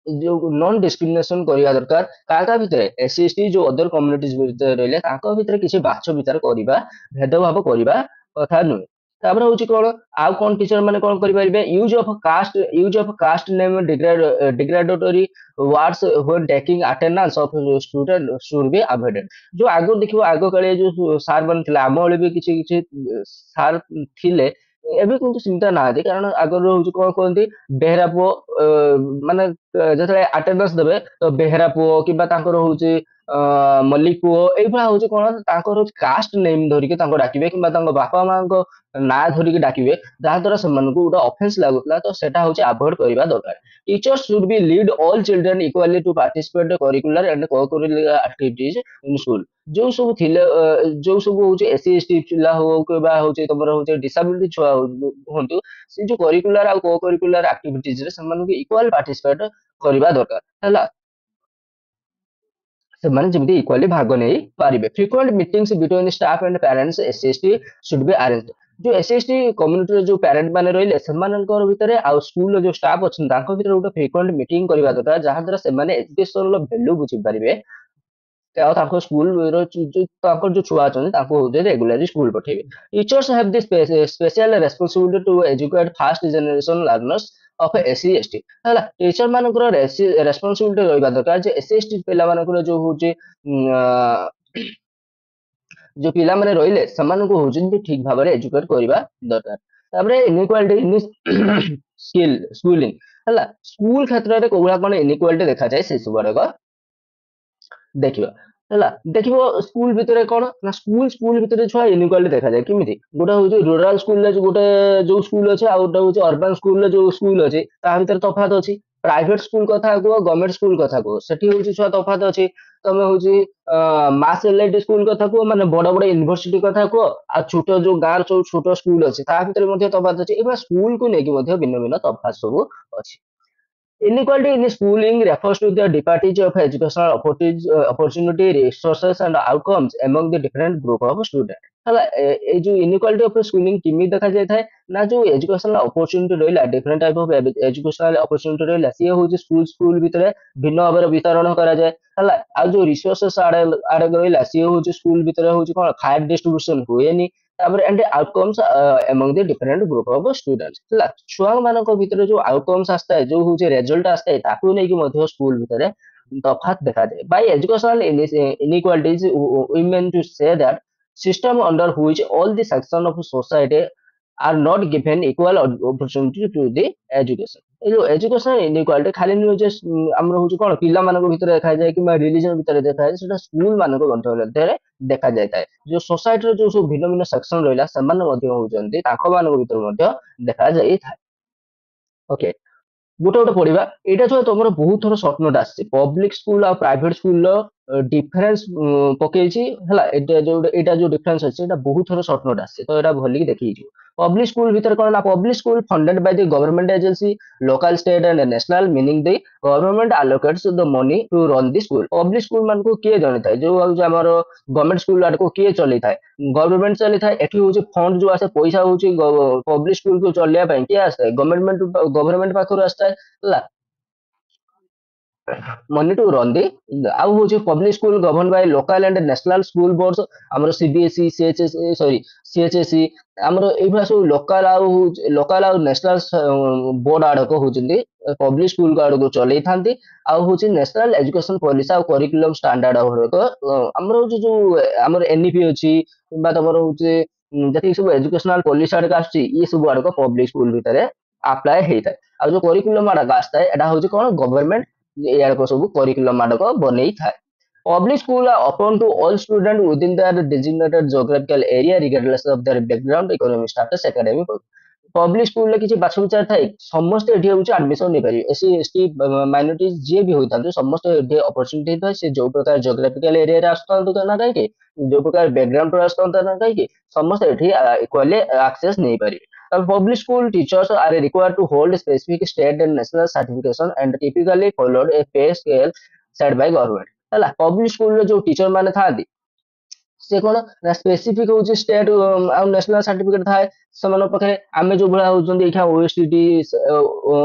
जो नॉन डिस्क्रिमिनेशन करिया दरकार। काका भितरे एससी एसटी जो अदर कम्युनिटीज भितरे रहले ताको भितरे किछि बाछ विचार करिबा, भेदभाव करिबा कथा नुहे। तापर होची कोन आउ कोन टीचर माने कोन करि परिबे, use of caste name derogatory words when taking attendance of student should be avoided. जो आगो देखिबो आगो काले जो सार बन थिला आम ओळे भी किछि किछि सार थिले, ଏବେ କିନ୍ତୁ ସେମିତି ନାହାନ୍ତି। କାରଣ ଆଗରୁ ହଉଛି କଣ କୁହନ୍ତି ବେହେରା ପୁଅ ମାନେ ଯେତେବେଳେ ଆଟେଣ୍ଡାନ୍ସ ଦେବେ ତ ବେହେରା ପୁଅ କିମ୍ବା ତାଙ୍କର ହଉଛି ମଲ୍ଲିକ ପୁଅ ଏଇଭଳିଆ ହଉଛି କଣ ତାଙ୍କର ହଉଛି କାଷ୍ଟ ନେମ୍ ଧରିକି ତାଙ୍କୁ ଡାକିବେ କିମ୍ବା ତାଙ୍କ ବାପା ମାଙ୍କ ନାଁ ଧରିକି ଡାକିବେ, ଯାହା ଦ୍ୱାରା ସେମାନଙ୍କୁ ଗୋଟେ ଅଫେନ୍ସ ଲାଗୁଥିଲା। ତ ସେଟା ହଉଛି ଆଭଏଡ କରିବା ଦରକାର। Teachers should be lead all children equally to participate curricular and co-curricular activities in school। ଯୋଉ ସବୁ ଥିଲେ ଯୋଉ ସବୁ ହଉଛି ଏସସି ଏସଟି ପିଲା ହଉ କିମ୍ବା ହଉଛି ତମର ହଉଛି ଡିସାବିଲିଟି ଛୁଆ ହୁଅନ୍ତୁ, ସେ ଯୋଉ କରିକୁଲାର ଆଉ କୋ କରିକୁଲାର ଆକ୍ଟିଭିଟିଜରେ ସେମାନଙ୍କୁ ଇକ୍ୱାଲ ପାର୍ଟିସିପେଟ କରିବା ଦରକାର ହେଲା। ସେମାନେ ଯେମିତି ଇକ୍ୱାଲି ଭାଗ ନେଇ ପାରିବେ। Frequent meetings between staff and parents SC ST should be arrange. ଯୋଉ ଏସସି ଏସଟି କମ୍ୟୁନିଟିର ଯୋଉ ପ୍ୟାରେଣ୍ଟ ମାନେ ରହିଲେ ସେମାନଙ୍କର ଭିତରେ ଆଉ ସ୍କୁଲର ଯୋଉ ଷ୍ଟାଫ୍ ଅଛନ୍ତି ତାଙ୍କ ଭିତରେ ଗୋଟେ ଫ୍ରିକ୍ୱେଣ୍ଟ ମିଟିଂ କରିବା ଦରକାର, ଯାହା ଦ୍ୱାରା ସେମାନେ ଏଜୁକେସନର ଭ୍ୟାଲୁ ବୁଝିପାରିବେ ଆଉ ତାଙ୍କ ସ୍କୁଲର ତାଙ୍କର ଯୋଉ ଛୁଆ ଅଛନ୍ତି ତାଙ୍କୁ ହଉଛି ରେଗୁଲାରଲି ସ୍କୁଲ ପଠେଇବେ। Teachers have the special responsibility to educate first generation learners of SC ST. ହେଲା ଟିଚର ମାନଙ୍କର ରେସ୍ପନ୍ସିବିଲିଟି ରହିବା ଦରକାର ଯେ ଏସସି ଏସଟି ପିଲାମାନଙ୍କର ଯୋଉ ହଉଛି ଯୋଉ ପିଲାମାନେ ରହିଲେ ସେମାନଙ୍କୁ ହଉଛନ୍ତି ଠିକ ଭାବରେ ଏଜୁକେଟ କରିବା ଦରକାର। ତାପରେ ଇନଇକ୍ୱାଲିଟି ଇନ ସ୍କୁଲିଂ ହେଲା, ସ୍କୁଲ କ୍ଷେତ୍ରରେ କୋଉ ଭଳିଆ କଣ ଇନଇକ୍ୱାଲିଟି ଦେଖାଯାଏ ସେ ସବୁ ଆଡକ ଦେଖିବା ହେଲା। ଦେଖିବ ସ୍କୁଲ ଭିତରେ କଣ ନା ସ୍କୁଲ ଭିତରେ ଛୁଆ ଇନଇକ୍ୱାଲିଟି ଦେଖାଯାଏ କେମିତି। ଗୋଟେ ହଉଛି ରୁରାଲ ସ୍କୁଲରେ ଗୋଟେ ଯୋଉ ସ୍କୁଲ ଅଛି ଆଉ ଗୋଟେ ହଉଛି ଅର୍ବାନ ସ୍କୁଲରେ ଯୋଉ ସ୍କୁଲ ଅଛି ତା ଭିତରେ ତଫାତ ଅଛି। ପ୍ରାଇଭେଟ ସ୍କୁଲ କଥା କୁହ ଗଭର୍ଣ୍ଣମେଣ୍ଟ ସ୍କୁଲ କଥା କୁହ ସେଠି ହଉଛି ଛୁଆ ତଫାତ ଅଛି। ତମେ ହଉଛି ମାସ ଏଲଆଇଟି ସ୍କୁଲ କଥା କୁହ ମାନେ ବଡ ବଡ ୟୁନିଭର୍ସିଟି କଥା କୁହ, ଆଉ ଛୋଟ ଯୋଉ ଗାଁର ସବୁ ଛୋଟ ସ୍କୁଲ ଅଛି ତା ଭିତରେ ମଧ୍ୟ ତଫାତ ଅଛି। ଏଭଳିଆ ସ୍କୁଲକୁ ନେଇକି ମଧ୍ୟ ଭିନ୍ନ ଭିନ୍ନ ତଫାତ ସବୁ ଅଛି। Inequality in schooling refers to the disparity of educational opportunity, resources, and outcomes among the different group of students। ହେଲା এই ଯୋଉ inequality of schooling କେମିତି ଦେଖାଯାଇଥାଏ ନା ଯୋଉ ଏଜୁକେସନାଲ ଅପରଚ୍ୟୁନିଟି ରହିଲା different type of educational opportunity ରହିଲା ସିଏ ହଉଛି ସ୍କୁଲ ଭିତରେ ଭିନ୍ନ ଭାବରେ ବିତରଣ କରାଯାଏ ହେଲା। ଆଉ ଯୋଉ ରିସୋର୍ସେସ ଆଡେ ଆଡେ ରହିଲା ସିଏ ହଉଛି ସ୍କୁଲ ଭିତରେ ହଉଛି କଣ ଫାୟାର ଡିଷ୍ଟ୍ରିବ୍ୟୁସନ ହୁଏନି। ତାପରେ end outcomes among the different group of students ହେଲା। ଛୁଆ ମାନଙ୍କ ଭିତରେ ଯୋଉ ଆଉଟକମ୍ସ ଆସିଥାଏ ଯୋଉ ହଉଛି ରେଜଲ୍ଟ ଆସିଥାଏ ତାକୁ ନେଇକି ମଧ୍ୟ ସ୍କୁଲ ଭିତରେ ତଫାତ ଦେଖାଯାଏ। Bai educational inequalities we mean to say that system under which all the section of society are not given equal opportunity to the education। এই ଯୋଉ ଏଜୁକେସନ ଇନଇକ୍ୱାଲିଟି ଖାଲି ନୁହେଁ ଯେ ଆମର ହଉଛି କଣ ପିଲାମାନଙ୍କ ଭିତରେ ଦେଖାଯାଏ କିମ୍ବା ରିଲିଜନ ଭିତରେ ଦେଖାଯାଏ, ସେଟା ସ୍କୁଲ ମାନଙ୍କ ମଧ୍ୟରେ ଦେଖାଯାଇଥାଏ। ଯୋଉ ସୋସାଇଟିର ଯୋଉ ସବୁ ଭିନ୍ନ ଭିନ୍ନ ସେକ୍ସନ ରହିଲା ସେମାନେ ମଧ୍ୟ ହଉଛନ୍ତି ତାଙ୍କ ମାନଙ୍କ ଭିତରେ ମଧ୍ୟ ଦେଖାଯାଇଥାଏ। ଓକେ ଗୋଟେ ଗୋଟେ ପଢିବା। ଏଇଟା ଯୋଉ ତମର ବହୁତ ଥର ସର୍ଟ ନୋଟ ଆସିଛି ପବ୍ଲିକ ସ୍କୁଲ ଆଉ ପ୍ରାଇଭେଟ ସ୍କୁଲର ଡିଫରେନ୍ସ ପକେଇଛି ହେଲା। ଏଇଟା ଯୋଉ ଡିଫରେନ୍ସ ଅଛି ଏଇଟା ବହୁତ ଥର ସର୍ଟ ନୋଟ ଆସିଛି ତ ଏଇଟା ଭଲିକି ଦେଖିକି ପବ୍ଲିକ ସ୍କୁଲ ଭିତରେ କଣ ନା public school funded by the government agency local state and national meaning the government allocates the money to run the school. Public school ମାନଙ୍କୁ କିଏ ଜଣେଇଥାଏ ଯୋଉ ହଉଛି ଆମର ଗଭର୍ନମେଣ୍ଟ ସ୍କୁଲ ଆଡକୁ କିଏ ଚଲେଇଥାଏ ଗଭର୍ନମେଣ୍ଟ ଚଲେଇଥାଏ। ଏଠି ହଉଛି ଫଣ୍ଡ ଯୋଉ ଆସେ ପଇସା ହଉଛି ପବ୍ଲିକ ସ୍କୁଲକୁ ଚଲେଇବା ପାଇଁ କିଏ ଆସିଥାଏ ଗଭର୍ନମେଣ୍ଟ ପାଖରୁ ଆସିଥାଏ ହେଲା। money to run the ଆଉ ହଉଛି public school govern by local and national school boards ଆମର ସିବିଏସଇ ସିଏଚଏସଇ ସରି ସିଏଚଏସଇ ଆମର ଏଇଭଳିଆ ସବୁ ଲୋକାଲ ଆଉ ନ୍ୟାସନାଲ ବୋର୍ଡ ଆଡକ ହଉଛନ୍ତି ପବ୍ଲିକ ସ୍କୁଲ ଆଡକୁ ଚଲେଇଥାନ୍ତି ଆଉ ହଉଛି ନ୍ୟାସନାଲ ଏଜୁକେସନ ପଲିସି ଆଉ କରିକୁଲମ ଷ୍ଟାଣ୍ଡାର୍ଡ ଆଡକ ଆମର ହଉଛି ଯୋଉ ଆମର ଏନ୍ଇପି ଅଛି କିମ୍ବା ତମର ହଉଛି ଯେତିକି ସବୁ ଏଜୁକେସନାଲ ପଲିସି ଆଡକ ଆସୁଛି ଇଏ ସବୁ ଆଡକ ପବ୍ଲିକ ସ୍କୁଲ ଭିତରେ ଆପ୍ଲାଏ ହେଇଥାଏ ଆଉ ଯୋଉ କରିକୁଲମ ଆଡକ ଆସିଥାଏ ଏଟା ହଉଛି କଣ ଗଭର୍ନମେଣ୍ଟ ଏଆଡକ ସବୁ curriculum ଆଡକ ବନେଇଥାଏ Public schools are open to all students within their designated geographical area regardless of their background, economic status, academic. Public ସ୍କୁଲରେ କିଛି ବାଛ ବିଚାର ଥାଏ ସମସ୍ତେ ଏଠି ହଉଛି ଆଡମିସନ ନେଇପାରିବେ ଏସି ଏସଟି ମାଇନରିଟି ଯିଏ ବି ହୋଇଥାନ୍ତୁ ସମସ୍ତେ ଏଠି ଅପରଚୁନିଟି ହେଇଥାଏ ସେ ଯୋଉ ପ୍ରକାର ଜୋଗ୍ରାଫିକାଲ ଏରିଆରେ ଆସୁଥାନ୍ତୁ ନା କାହିଁକି ଯୋଉ ପ୍ରକାର ବ୍ୟାକଗ୍ରାଉଣ୍ଡ ଆସୁଥାନ୍ତୁ ନା କାହିଁକି ସମସ୍ତେ ଏଠି ଇକ୍ୱାଲି ଆକ୍ସେସ ନେଇପାରିବେ Public school teachers are required to hold specific state and national certification and typically followed a pay scale set by government. ହେଲା ପବ୍ଲିକ ସ୍କୁଲରେ ଯୋଉ ଟିଚର ମାନେ ଥାଆନ୍ତି ସେ କଣ ନା ସ୍ପେସିଫିକ ହଉଛି ଷ୍ଟେଟ ଆଉ ନ୍ୟାସନାଲ ସାର୍ଟିଫିକେଟ ଥାଏ ସେମାନଙ୍କ ପାଖରେ ଆମେ ଯୋଉ ଭଳିଆ ହଉଛନ୍ତି ଏଇଖା ଓଏସଟି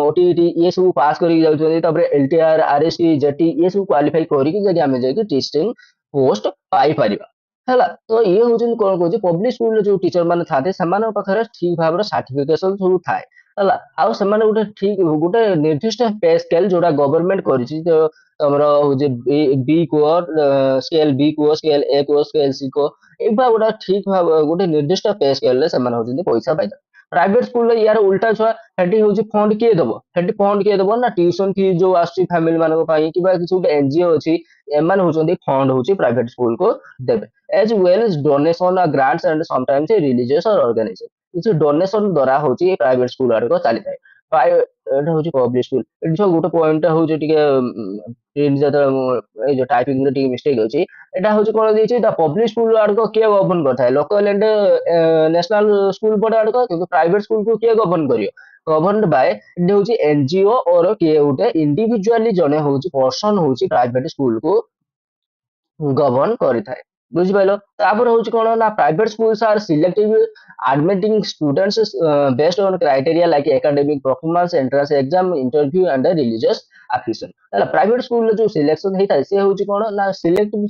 ଓଟିଇଟି ଇଏ ସବୁ ପାସ୍ କରିକି ଯାଉଛନ୍ତି ତାପରେ ଏଲଟିଆର ଆରଏସଟି ଜେଟି ଇଏ ସବୁ କ୍ୱାଲିଫାଇ କରିକି ଯଦି ଆମେ ଯାଇକି ଟିଚିଂ ପୋଷ୍ଟ ପାଇପାରିବା ହେଲା ତ ଇଏ ହଉଛନ୍ତି କଣ କହୁଛି ପବ୍ଲିକ ସ୍କୁଲରେ ଯୋଉ ଟିଚର ମାନେ ଥାଆନ୍ତି ସେମାନଙ୍କ ପାଖରେ ଠିକ ଭାବରେ ସାର୍ଟିଫିକେସନ ସବୁ ଥାଏ ହେଲା ଆଉ ସେମାନେ ଗୋଟେ ନିର୍ଦ୍ଦିଷ୍ଟ ପେ ସ୍କେଲ ଯୋଉଟା ଗଭର୍ଣ୍ଣମେଣ୍ଟ କରିଛି ତମର ହଉଛି ବି କୁହ ସ୍କେଲ ବି କୁହ ସ୍କେଲ ଏ କୁହ ସ୍କେଲ ସି କୁହ ଏଇଭଳିଆ ଗୋଟେ ଠିକ ଭାବେ ଗୋଟେ ନିର୍ଦ୍ଦିଷ୍ଟ ପେ ସ୍କେଲରେ ସେମାନେ ହଉଛନ୍ତି ପଇସା ପାଇଥାନ୍ତି ପ୍ରାଇଭେଟ ସ୍କୁଲରେ ୟାର ଉଲ୍ଟା ଛୁଆ ସେଠି ହଉଛି ଫଣ୍ଡ କିଏ ଦବ ସେଠି ଫଣ୍ଡ କିଏ ଦବ ନା ଟିଉସନ ଫି ଯୋଉ ଆସୁଛି ଫ୍ୟାମିଲି ମାନଙ୍କ ପାଇଁ କିମ୍ବା କିଛି ଗୋଟେ ଏନଜିଓ ଅଛି ଏମାନେ ହଉଛନ୍ତି ଫଣ୍ଡ ହଉଛି ପ୍ରାଇଭେଟ ସ୍କୁଲକୁ ଦେବେ as well as donation grants and sometimes religious or organization କିଛି ଡୋନେସନ ଦ୍ଵାରା ହଉଛି ପ୍ରାଇଭେଟ ସ୍କୁଲ ଆଡକୁ ଚାଲିଥାଏ ଏଇଟା ହଉଛି ପବ୍ଲିକ ସ୍କୁଲ ଏଠି ଯୋଉ ଗୋଟେ ପଏଣ୍ଟ ହଉଛି ଟିକେ ପ୍ରିଣ୍ଟ ଯେତେବେଳେ ଏଇ ଯୋଉ ଟାଇପିଂ ରେ ଟିକେ ମିଷ୍ଟେକ୍ ଅଛି ଏଟା ହଉଛି କଣ ଦେଇଛି ଦ ପବ୍ଲିକ ସ୍କୁଲ ଆଡକୁ କିଏ ଗଭର୍ଣ୍ଣ କରିଥାଏ local and national school board ଆଡକୁ କିନ୍ତୁ ପ୍ରାଇଭେଟ ସ୍କୁଲକୁ କିଏ ଗଭର୍ଣ୍ଣ କରିବ ଗଭର୍ଣ୍ଣ ବାय ଏଠି ହଉଛି ଏନଜିଓ ଓର କିଏ ଗୋଟେ ଇଣ୍ଡିଭିଜୁଆଲି ଜଣେ ହଉଛି ପର୍ସନ ହଉଛି ପ୍ରାଇଭେଟ ସ୍କୁଲକୁ ଗଭର୍ଣ୍ଣ କରିଥାଏ ବୁଝିପାରିଲ ତାପରେ ହଉଛି କଣ ନା private ସ୍କୁଲସ R selective admitting students based on criteria like academic performance entrance exam interview and religious affiliation ହେଲା ପ୍ରାଇଭେଟ ସ୍କୁଲରେ ଯୋଉ ସିଲେକ୍ସନ ହେଇଥାଏ ସେ ହଉଛି କଣ ନା ସିଲେକ୍ଟିଭ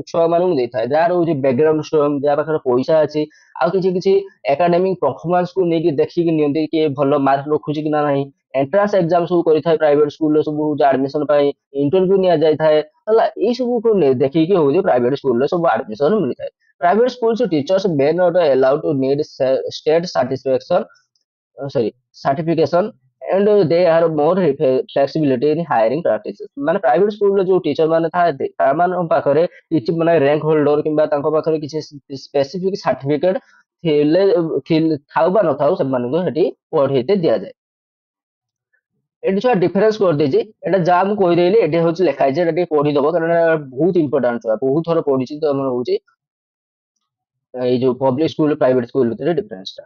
ଛୁଆ ମାନଙ୍କୁ ଦେଇଥାଏ ଯାହାର ହଉଛି ବ୍ୟାକଗ୍ରାଉଣ୍ଡ ଷ୍ଟ୍ରଙ୍ଗ ଯାହା ପାଖରେ ପଇସା ଅଛି ଆଉ କିଛି କିଛି ଏକାଡେମିକ ପରଫର୍ମାନ୍ସ କୁ ନେଇକି ଦେଖିକି ନିଅନ୍ତି କିଏ ଭଲ ମାର୍କ ରଖୁଛି କି ନା ନାହିଁ ଏଣ୍ଟ୍ରାନ୍ସ ଏକ୍ଜାମ ସବୁ କରିଥାଏ ପ୍ରାଇଭେଟ ସ୍କୁଲରେ ସବୁ ହଉଛି ଆଡମିସନ ପାଇଁ ଇଣ୍ଟରଭ୍ୟୁ ନିଆଯାଇଥାଏ ହେଲା ଏଇ ସବୁକୁ ଦେଖିକି ହଉଛି ପ୍ରାଇଭେଟ ସ୍କୁଲରେ ସବୁ ଆଡମିସନ ମିଳିଥାଏ private schools teachers may not allowed to need state satisfaction sorry certification and they are more flexibility in hiring practices ମାନେ ପ୍ରାଇଭେଟ ସ୍କୁଲରେ ଯୋଉ ଟିଚର ମାନେ ଥାଆନ୍ତି ସେମାନଙ୍କ ପାଖରେ କିଛି ମାନେ ରାଙ୍କ ହୋଲ୍ଡର କିମ୍ବା ତାଙ୍କ ପାଖରେ କିଛି ସ୍ପେସିଫିକ ସାର୍ଟିଫିକେଟ ଥାଉ ବା ନଥାଉ ସେମାନଙ୍କୁ ସେଠି ପଢେଇତେ ଦିଆଯାଏ ଏଠି ଛୁଆ ଡିଫରେନ୍ସ କରିଦେଇଛି ଏଟା ଯାହା ମୁଁ କହିଦେଲି ଏଠି ହଉଛି ଲେଖା ହେଇଛି ଏଟା ଟିକେ ପଢିଦବ କାରଣ ବହୁତ ଇମ୍ପୋର୍ଟାଣ୍ଟ ଛୁଆ ବହୁତ ଥର ପଢିଛି ତ ଆମର ହଉଛି ଏଇ ଯୋଉ ପବ୍ଲିକ ସ୍କୁଲ ପ୍ରାଇଭେଟ ସ୍କୁଲ ଭିତରେ ଡିଫରେନ୍ସ ଟା